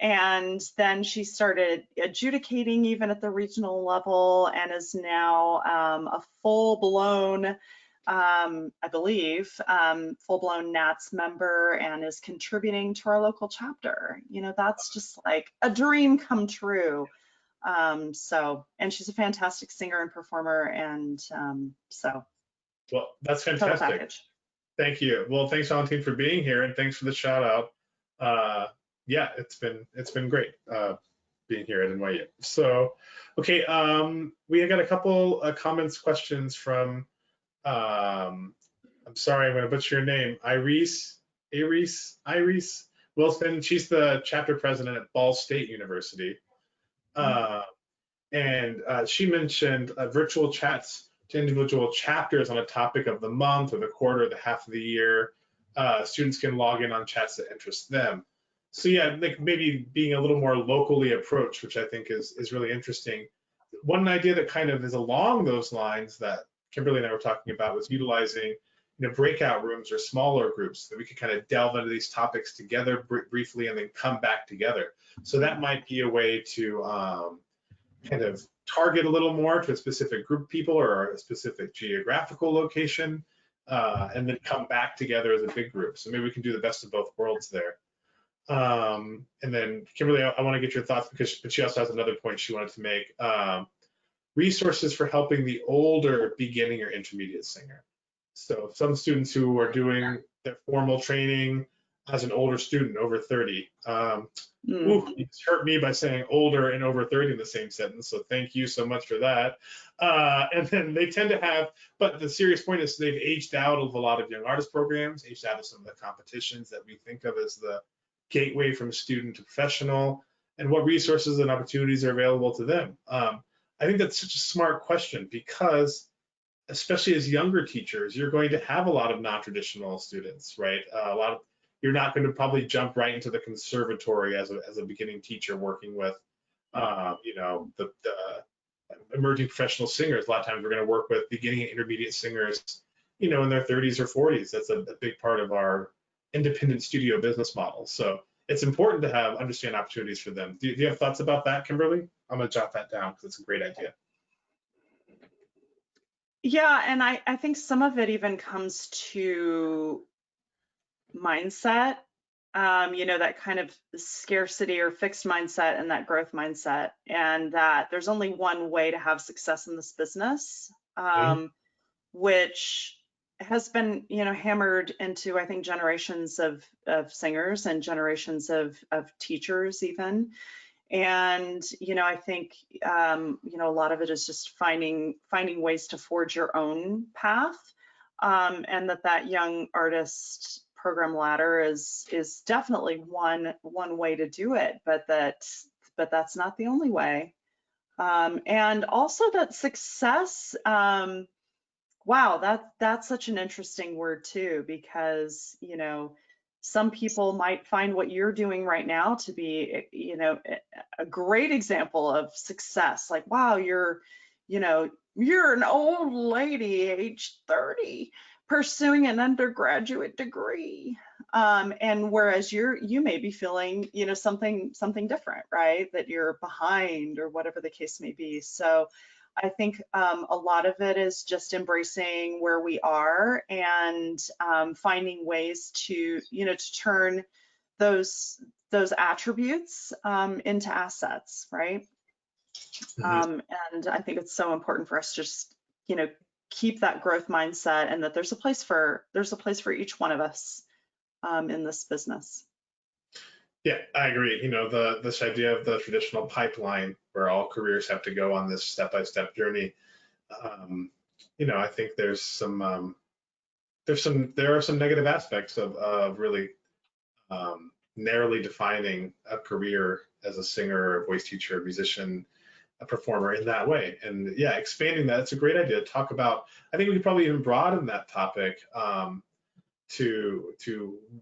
and then she started adjudicating even at the regional level, and is now a full-blown I believe, full-blown NATS member, and is contributing to our local chapter. That's just like a dream come true. And she's a fantastic singer and performer, and Well, that's fantastic. Thank you. Well, thanks, Valentine, for being here, and thanks for the shout out. Yeah, it's been great being here at NYU. So, okay, we got a couple comments, questions from. I'm sorry, I'm going to butcher your name. Iris Wilson. She's the chapter president at Ball State University. And she mentioned virtual chats to individual chapters on a topic of the month or the quarter or the half of the year. Students can log in on chats that interest them. So yeah, like maybe being a little more locally approached, which I think is really interesting. One idea that kind of is along those lines that Kimberly and I were talking about was utilizing breakout rooms or smaller groups so that we could kind of delve into these topics together briefly and then come back together. So that might be a way to kind of target a little more to a specific group of people or a specific geographical location, and then come back together as a big group. So maybe we can do the best of both worlds there. And then Kimberly, I want to get your thoughts because she also has another point she wanted to make. Resources for helping the older beginning or intermediate singer. So some students who are doing their formal training as an older student, over 30. Ooh, you just hurt me by saying older and over 30 in the same sentence. So thank you so much for that. And then they tend to have, but the serious point is they've aged out of a lot of young artist programs, aged out of some of the competitions that we think of as the gateway from student to professional, and what resources and opportunities are available to them. I think that's such a smart question because especially as younger teachers, you're going to have a lot of non-traditional students, right? You're not going to probably jump right into the conservatory as a beginning teacher working with, the emerging professional singers. A lot of times we're going to work with beginning and intermediate singers, in their 30s or 40s. That's a big part of our independent studio business model. So it's important to understand opportunities for them. Do you have thoughts about that, Kimberly? I'm going to jot that down because it's a great idea. Yeah, and I think some of it even comes to mindset, that kind of scarcity or fixed mindset and that growth mindset, and that there's only one way to have success in this business, which has been, hammered into, I think, generations of singers and generations of teachers even. And, I think, a lot of it is just finding ways to forge your own path, and that young artist program ladder is definitely one way to do it, but that's not the only way. And also that success, wow, that's such an interesting word too, because, some people might find what you're doing right now to be, a great example of success. Like, wow, you're an old lady, age 30, pursuing an undergraduate degree. And whereas you may be feeling, something different, right? That you're behind or whatever the case may be. So I think a lot of it is just embracing where we are and finding ways to, to turn those attributes into assets, right? And I think it's so important for us to just, keep that growth mindset, and that there's a place for each one of us in this business. Yeah, I agree. This idea of the traditional pipeline where all careers have to go on this step-by-step journey. I think there are some negative aspects of really narrowly defining a career as a singer, a voice teacher, a musician, a performer in that way. And yeah, expanding that, it's a great idea to talk about. I think we could probably even broaden that topic to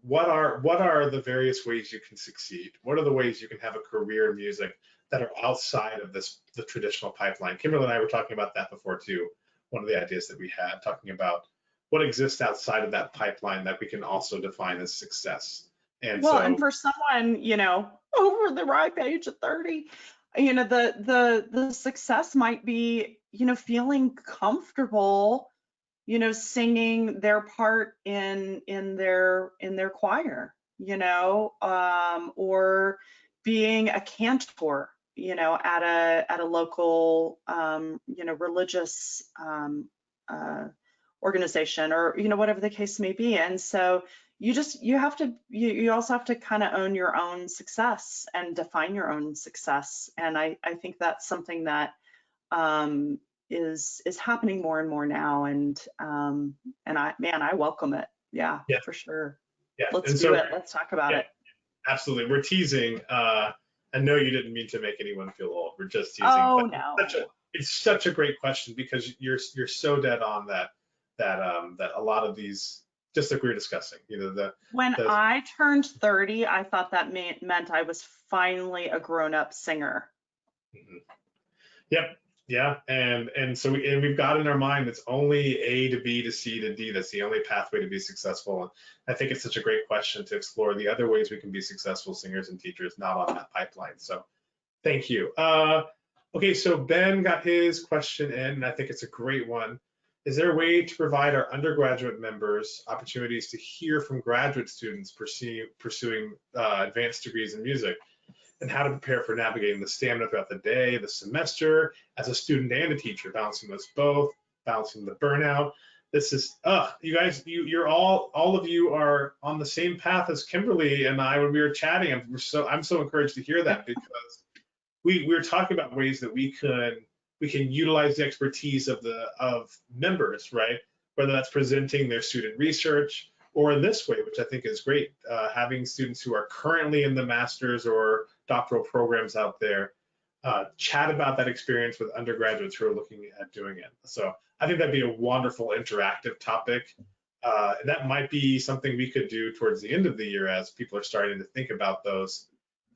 what are the various ways you can succeed? What are the ways you can have a career in music that are outside of the traditional pipeline? Kimberly and I were talking about that before too. One of the ideas that we had, talking about what exists outside of that pipeline that we can also define as success. And and for someone, over the ripe age of 30, the success might be, feeling comfortable, singing their part in their choir, or being a cantor, at a local, religious organization, or whatever the case may be. And so you also have to kind of own your own success and define your own success. And I think that's something that is happening more and more now, and I welcome it. Yeah, for sure. Yeah, let's do it. Let's talk about it. Absolutely. We're teasing. I know you didn't mean to make anyone feel old. We're just teasing. Oh no. It's such a great question because you're so dead on that a lot of these, just like we were discussing, when I turned 30, I thought that meant I was finally a grown-up singer. Yep. Yeah. And so we've got in our mind it's only A to B to C to D. That's the only pathway to be successful. And I think it's such a great question to explore the other ways we can be successful singers and teachers, not on that pipeline. So thank you. Okay, so Ben got his question in, and I think it's a great one. is there a way to provide our undergraduate members opportunities to hear from graduate students pursuing advanced degrees in music, and how to prepare for navigating the stamina throughout the day, the semester, as a student and a teacher, balancing those both, balancing the burnout. This is, you guys, you're all of you are on the same path as Kimberly and I when we were chatting. I'm so encouraged to hear that, because we were talking about ways that we can utilize the expertise of members, right? Whether that's presenting their student research, or in this way, which I think is great, having students who are currently in the master's or doctoral programs out there chat about that experience with undergraduates who are looking at doing it. So I think that'd be a wonderful interactive topic. That might be something we could do towards the end of the year as people are starting to think about those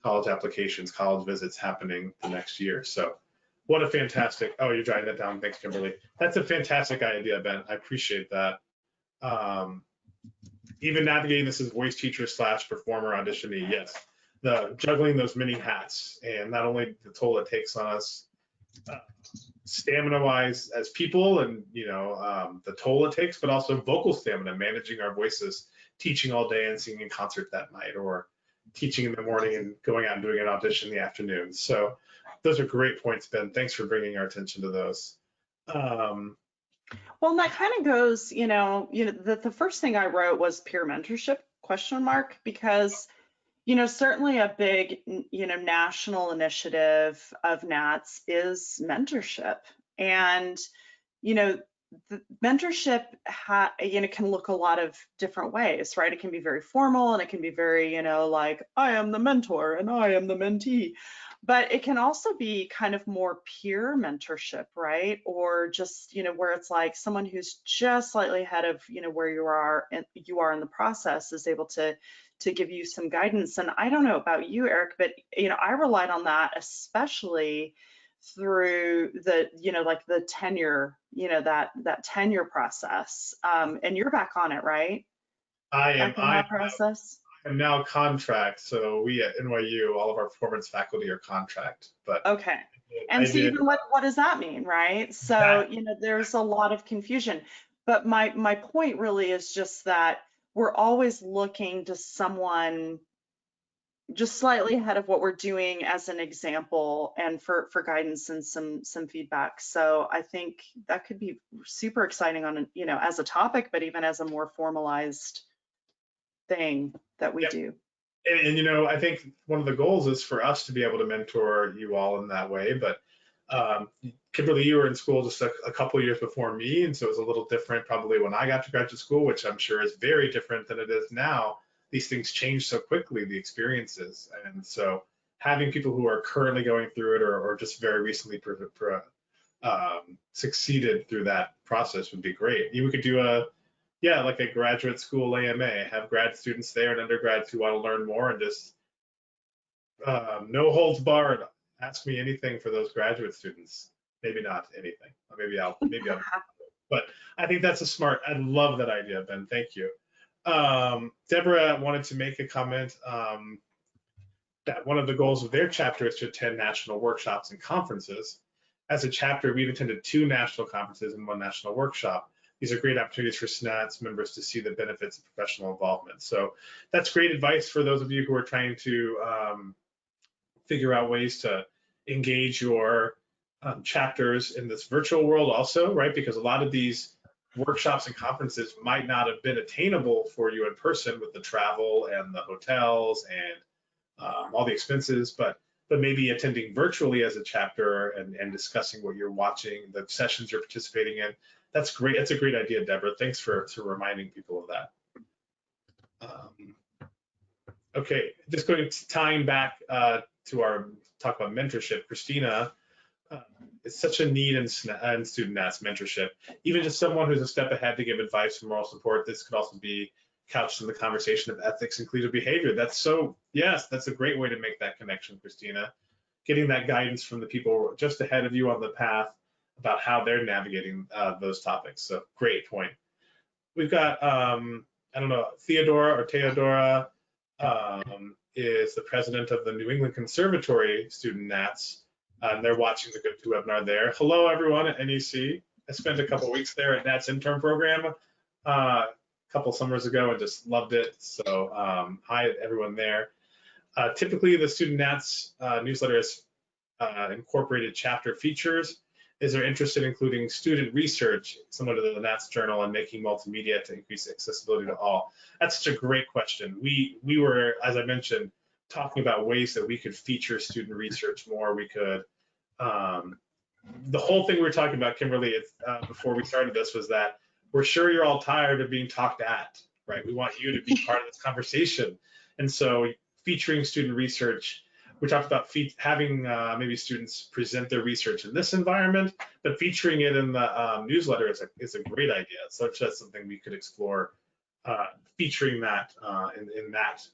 college applications, college visits happening the next year. So what a fantastic, oh, you're jotting that down. Thanks, Kimberly. That's a fantastic idea, Ben. I appreciate that. Even navigating this as voice teacher / performer auditionee, yes. The juggling those many hats, and not only the toll it takes on us stamina wise as people, and the toll it takes, but also vocal stamina, managing our voices, teaching all day and singing in concert that night, or teaching in the morning and going out and doing an audition in the afternoon. So those are great points, Ben. Thanks for bringing our attention to those. Well, and that kind of goes, the first thing I wrote was peer mentorship, ? Because, certainly a big, national initiative of NATS is mentorship. And, the mentorship can look a lot of different ways, right? It can be very formal, and it can be very, like, I am the mentor and I am the mentee. But it can also be kind of more peer mentorship, right? Or just, where it's like someone who's just slightly ahead of, where you are in the process is able to give you some guidance. And I don't know about you, Eric, but, I relied on that, especially through the, like the tenure, that tenure process. And you're back on it, right? I am. Back in that process. I'm now contract, so we at NYU, all of our performance faculty are contract. But okay, and so even what does that mean, right? So there's a lot of confusion. But my point really is just that we're always looking to someone just slightly ahead of what we're doing as an example, and for guidance and some feedback. So I think that could be super exciting on as a topic, but even as a more formalized thing that we do. And I think one of the goals is for us to be able to mentor you all in that way. But Kimberly, you were in school just a couple of years before me, and so it was a little different probably when I got to graduate school, which I'm sure is very different than it is now. These things change so quickly, the experiences. And so having people who are currently going through it, or just very recently succeeded through that process would be great. We could do like a graduate school AMA, have grad students there and undergrads who want to learn more, and just no holds barred, ask me anything for those graduate students. Maybe not anything, maybe I'll but I think that's I love that idea, Ben. Thank you. Deborah wanted to make a comment that one of the goals of their chapter is to attend national workshops and conferences. As a chapter, we've attended 2 national conferences and 1 national workshop. These are great opportunities for SNATS members to see the benefits of professional involvement. So that's great advice for those of you who are trying to figure out ways to engage your chapters in this virtual world also, right? Because a lot of these workshops and conferences might not have been attainable for you in person with the travel and the hotels and all the expenses, but maybe attending virtually as a chapter and discussing what you're watching, the sessions you're participating in. That's great. That's a great idea, Deborah. Thanks for reminding people of that. Okay, just tying back to our talk about mentorship, Christina, it's such a need in student NATS mentorship. Even just someone who's a step ahead to give advice and moral support. This could also be couched in the conversation of ethics and collegiate behavior. Yes, that's a great way to make that connection, Christina. Getting that guidance from the people just ahead of you on the path about how they're navigating those topics. So great point. We've got, I don't know, Theodora is the president of the New England Conservatory Student NATS. And they're watching the GoToWebinar there. Hello, everyone at NEC. I spent a couple weeks there at NATS intern program a couple summers ago and just loved it. So hi everyone there. Typically, the student NATS newsletter has incorporated chapter features. Is there interest in including student research similar to the NATS journal and making multimedia to increase accessibility to all? That's such a great question. We were, as I mentioned, talking about ways that we could feature student research more. We could, the whole thing we were talking about, Kimberly, before we started this was that we're sure you're all tired of being talked at, right? We want you to be part of this conversation. And so featuring student research, we talked about having maybe students present their research in this environment, but featuring it in the newsletter is a great idea. So that's something we could explore, featuring that in that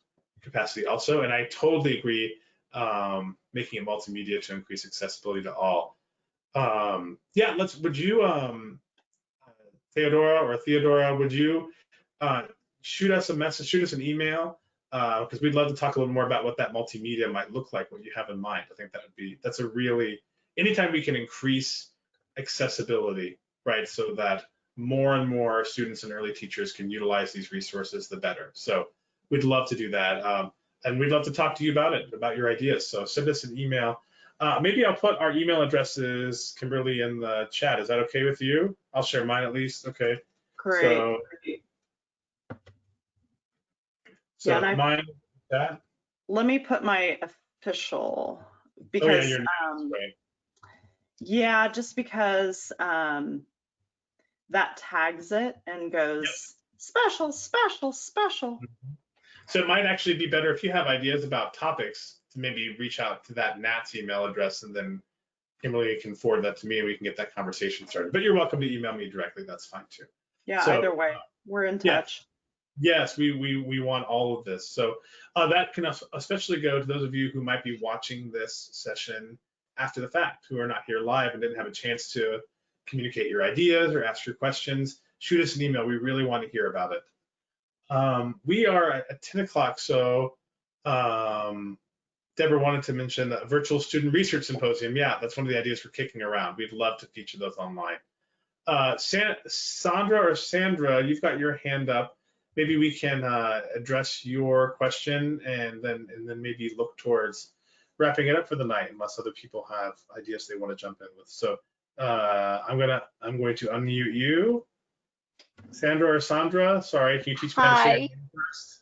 capacity also. And I totally agree, making it multimedia to increase accessibility to all. Yeah, would you, Theodora, would you shoot us a message, shoot us an email, because we'd love to talk a little more about what that multimedia might look like, what you have in mind. I think that's a really, anytime we can increase accessibility, right, so that more and more students and early teachers can utilize these resources, the better. So we'd love to do that. And we'd love to talk to you about it, about your ideas. So send us an email. Maybe I'll put our email addresses, Kimberly, in the chat. Is that okay with you? I'll share mine at least. Okay. Great. So yeah, mine, that. Let me put my official, because oh, yeah, your name, right. Yeah, just because that tags it and goes special, special, special. So it might actually be better if you have ideas about topics to maybe reach out to that NATS email address, and then Kimberly can forward that to me and we can get that conversation started. But you're welcome to email me directly. That's fine too. Yeah, so, either way, we're in touch. Yes, we want all of this. So that can especially go to those of you who might be watching this session after the fact, who are not here live and didn't have a chance to communicate your ideas or ask your questions. Shoot us an email. We really want to hear about it. We are at 10 o'clock, so Deborah wanted to mention a virtual student research symposium. Yeah, that's one of the ideas we're kicking around. We'd love to feature those online. Sandra, you've got your hand up. Maybe we can address your question and then maybe look towards wrapping it up for the night, unless other people have ideas they want to jump in with. So I'm going to unmute you. Sandra or Sandra, sorry, can you teach me how to say your name first?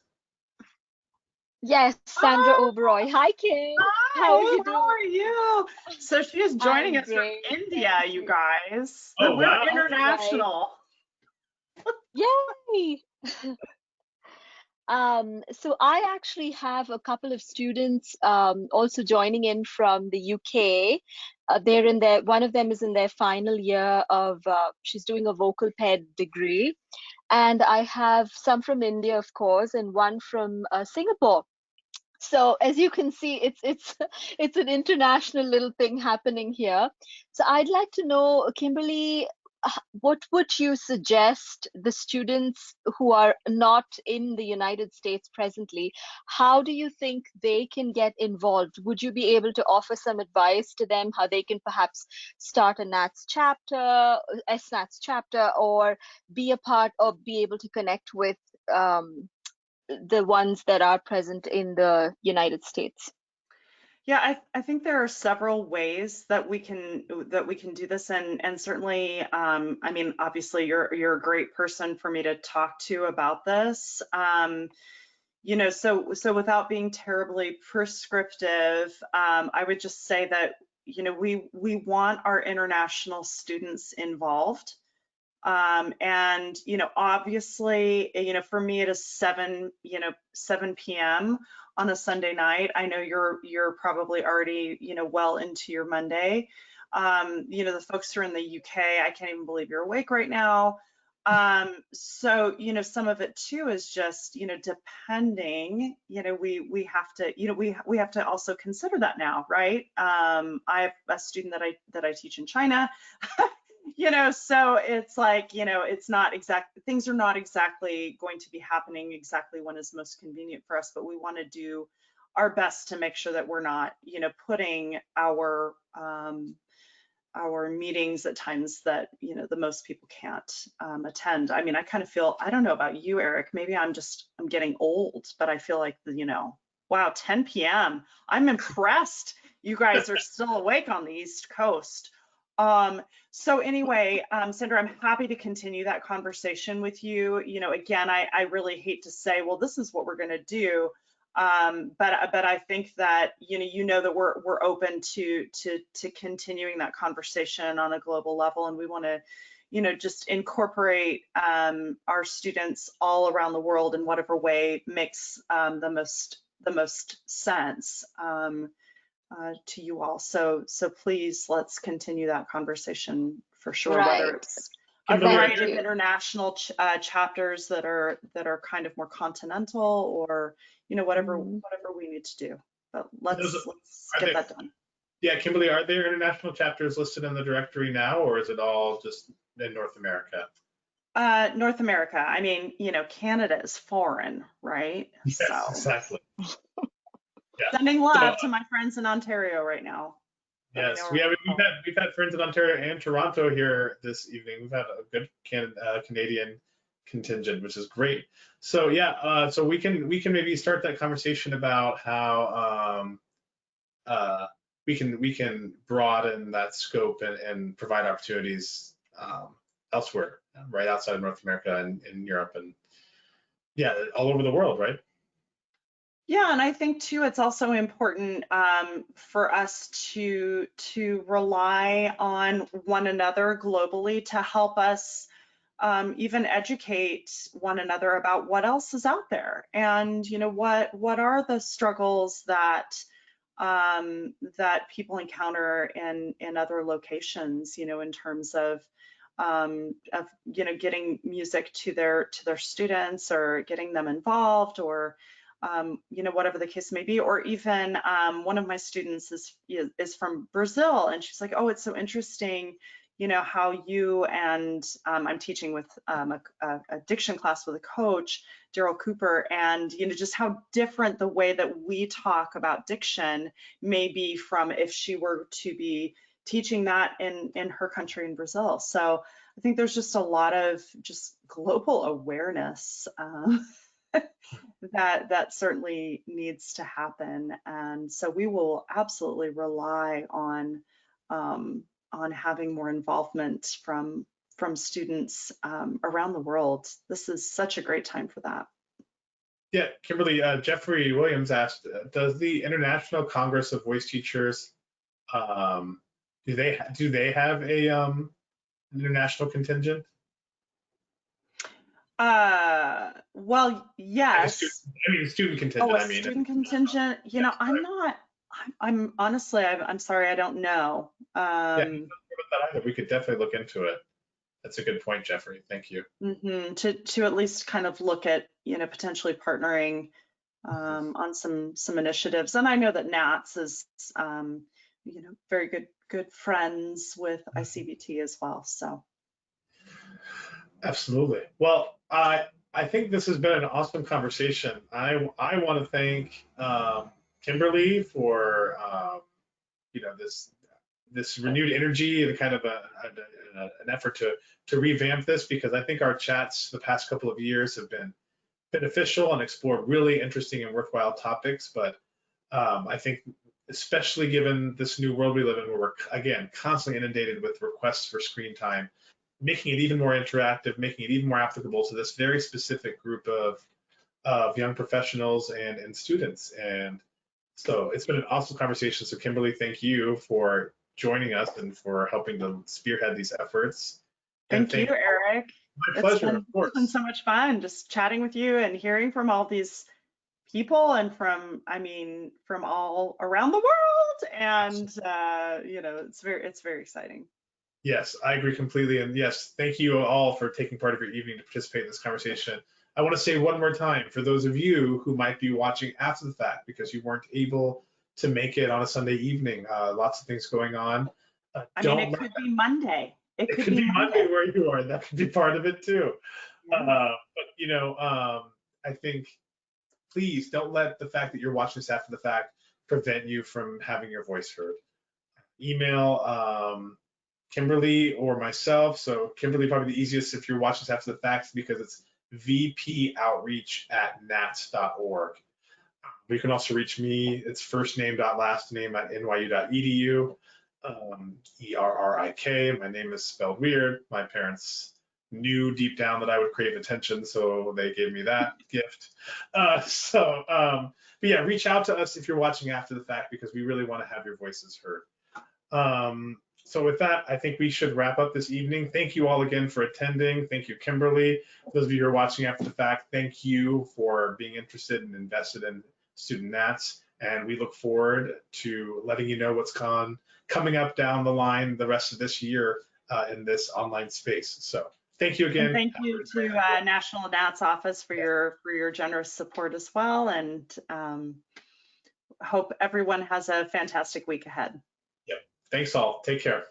Yes, Sandra Oberoi. Hi, Kim. How are you? So she is joining us from India, you guys. Oh, we're wow. international. Yay! So I actually have a couple of students also joining in from the UK. They're in one of them is in their final year of, she's doing a vocal ped degree. And I have some from India, of course, and one from Singapore. So as you can see, it's an international little thing happening here. So I'd like to know, Kimberly, what would you suggest the students who are not in the United States presently, how do you think they can get involved? Would you be able to offer some advice to them, how they can perhaps start a NATS chapter, a SNATS chapter, or be a part or be able to connect with the ones that are present in the United States? Yeah, I think there are several ways that we can do this, and certainly, I mean, obviously, you're a great person for me to talk to about this. You know, so without being terribly prescriptive, I would just say that, you know, we want our international students involved. And, you know, obviously, you know, for me it is 7 p.m. on a Sunday night. I know you're probably already, you know, well into your Monday. You know, the folks who are in the UK, I can't even believe you're awake right now. So, you know, some of it too is just, you know, depending, you know, we have to, you know, we have to also consider that now, right? I have a student that I teach in China. You know, so it's like, you know, it's not things are not exactly going to be happening exactly when is most convenient for us, but we want to do our best to make sure that we're not, you know, putting our our meetings at times that, you know, the most people can't attend. I mean, I kind of feel, I don't know about you, Eric, maybe I'm getting old, but I feel like, you know, wow, 10 p.m. I'm impressed you guys are still awake on the East Coast. So anyway, Sandra, I'm happy to continue that conversation with you. You know, again, I really hate to say, well, this is what we're going to do. But I think that, you know that we're open to continuing that conversation on a global level, and we want to, you know, just incorporate our students all around the world in whatever way makes the most sense to you all. So please, let's continue that conversation for sure. Right. Whether it's a variety of international chapters that are kind of more continental, or, you know, whatever we need to do. But let's get that done. Yeah, Kimberly, are there international chapters listed in the directory now, or is it all just in North America? North America. I mean, you know, Canada is foreign, right? Yes, so exactly. Yeah. Sending love to my friends in Ontario right now. Yes, we've had friends in Ontario and Toronto here this evening. We've had a good Canadian contingent, which is great. So yeah, so we can maybe start that conversation about how we can broaden that scope and provide opportunities elsewhere, right outside of North America and in Europe, and yeah, all over the world, right? Yeah, and I think too, it's also important for us to rely on one another globally to help us even educate one another about what else is out there, and, you know, what are the struggles that that people encounter in other locations, you know, in terms of you know, getting music to their students, or getting them involved, or you know, whatever the case may be. Or even one of my students is from Brazil, and she's like, oh, it's so interesting, you know, how you and I'm teaching with a diction class with a coach, Daryl Cooper, and, you know, just how different the way that we talk about diction may be from if she were to be teaching that in her country, in Brazil. So I think there's just a lot of just global awareness that certainly needs to happen. And so we will absolutely rely on having more involvement from students around the world. This is such a great time for that. Yeah, Kimberly, Jeffrey Williams asked, does the International Congress of Voice Teachers, do they have a an international contingent? Well, yes. I mean, student contingent. Oh, student contingent. You know, I'm honestly, I'm sorry, I don't know. Yeah, I don't know about that either. We could definitely look into it. That's a good point, Jeffrey. Thank you. To at least kind of look at, you know, potentially partnering on some initiatives. And I know that NATS is, you know, very good friends with ICVT as well. So. Absolutely. Well, I think this has been an awesome conversation. I want to thank Kimberly for you know, this renewed energy and kind of an effort to revamp this, because I think our chats the past couple of years have been beneficial and explored really interesting and worthwhile topics. But I think, especially given this new world we live in, where we're again constantly inundated with requests for screen time, making it even more interactive, making it even more applicable to this very specific group of young professionals and students. And so it's been an awesome conversation. So Kimberly, thank you for joining us and for helping to spearhead these efforts. Thank you, Eric. My pleasure, of course. It's been so much fun just chatting with you and hearing from all these people, and from all around the world. And you know, it's very exciting. Yes, I agree completely. And yes, thank you all for taking part of your evening to participate in this conversation. I want to say one more time, for those of you who might be watching after the fact because you weren't able to make it on a Sunday evening, lots of things going on. I mean, it could be Monday. It could be Monday where you are. That could be part of it too. Yeah. But you know, I think, please don't let the fact that you're watching this after the fact prevent you from having your voice heard. Email Kimberly or myself. So Kimberly, probably the easiest if you're watching this after the fact, because it's vpoutreach@nats.org. You can also reach me. It's first name dot last name at nyu.edu. ERRIK. My name is spelled weird. My parents knew deep down that I would crave attention, so they gave me that gift. But yeah, reach out to us if you're watching after the fact, because we really want to have your voices heard. So with that, I think we should wrap up this evening. Thank you all again for attending. Thank you, Kimberly. For those of you who are watching after the fact, thank you for being interested and invested in student NATS. And we look forward to letting you know what's coming up down the line the rest of this year in this online space. So thank you again. And thank you to National NATS office for your generous support as well. And hope everyone has a fantastic week ahead. Yep. Thanks all. Take care.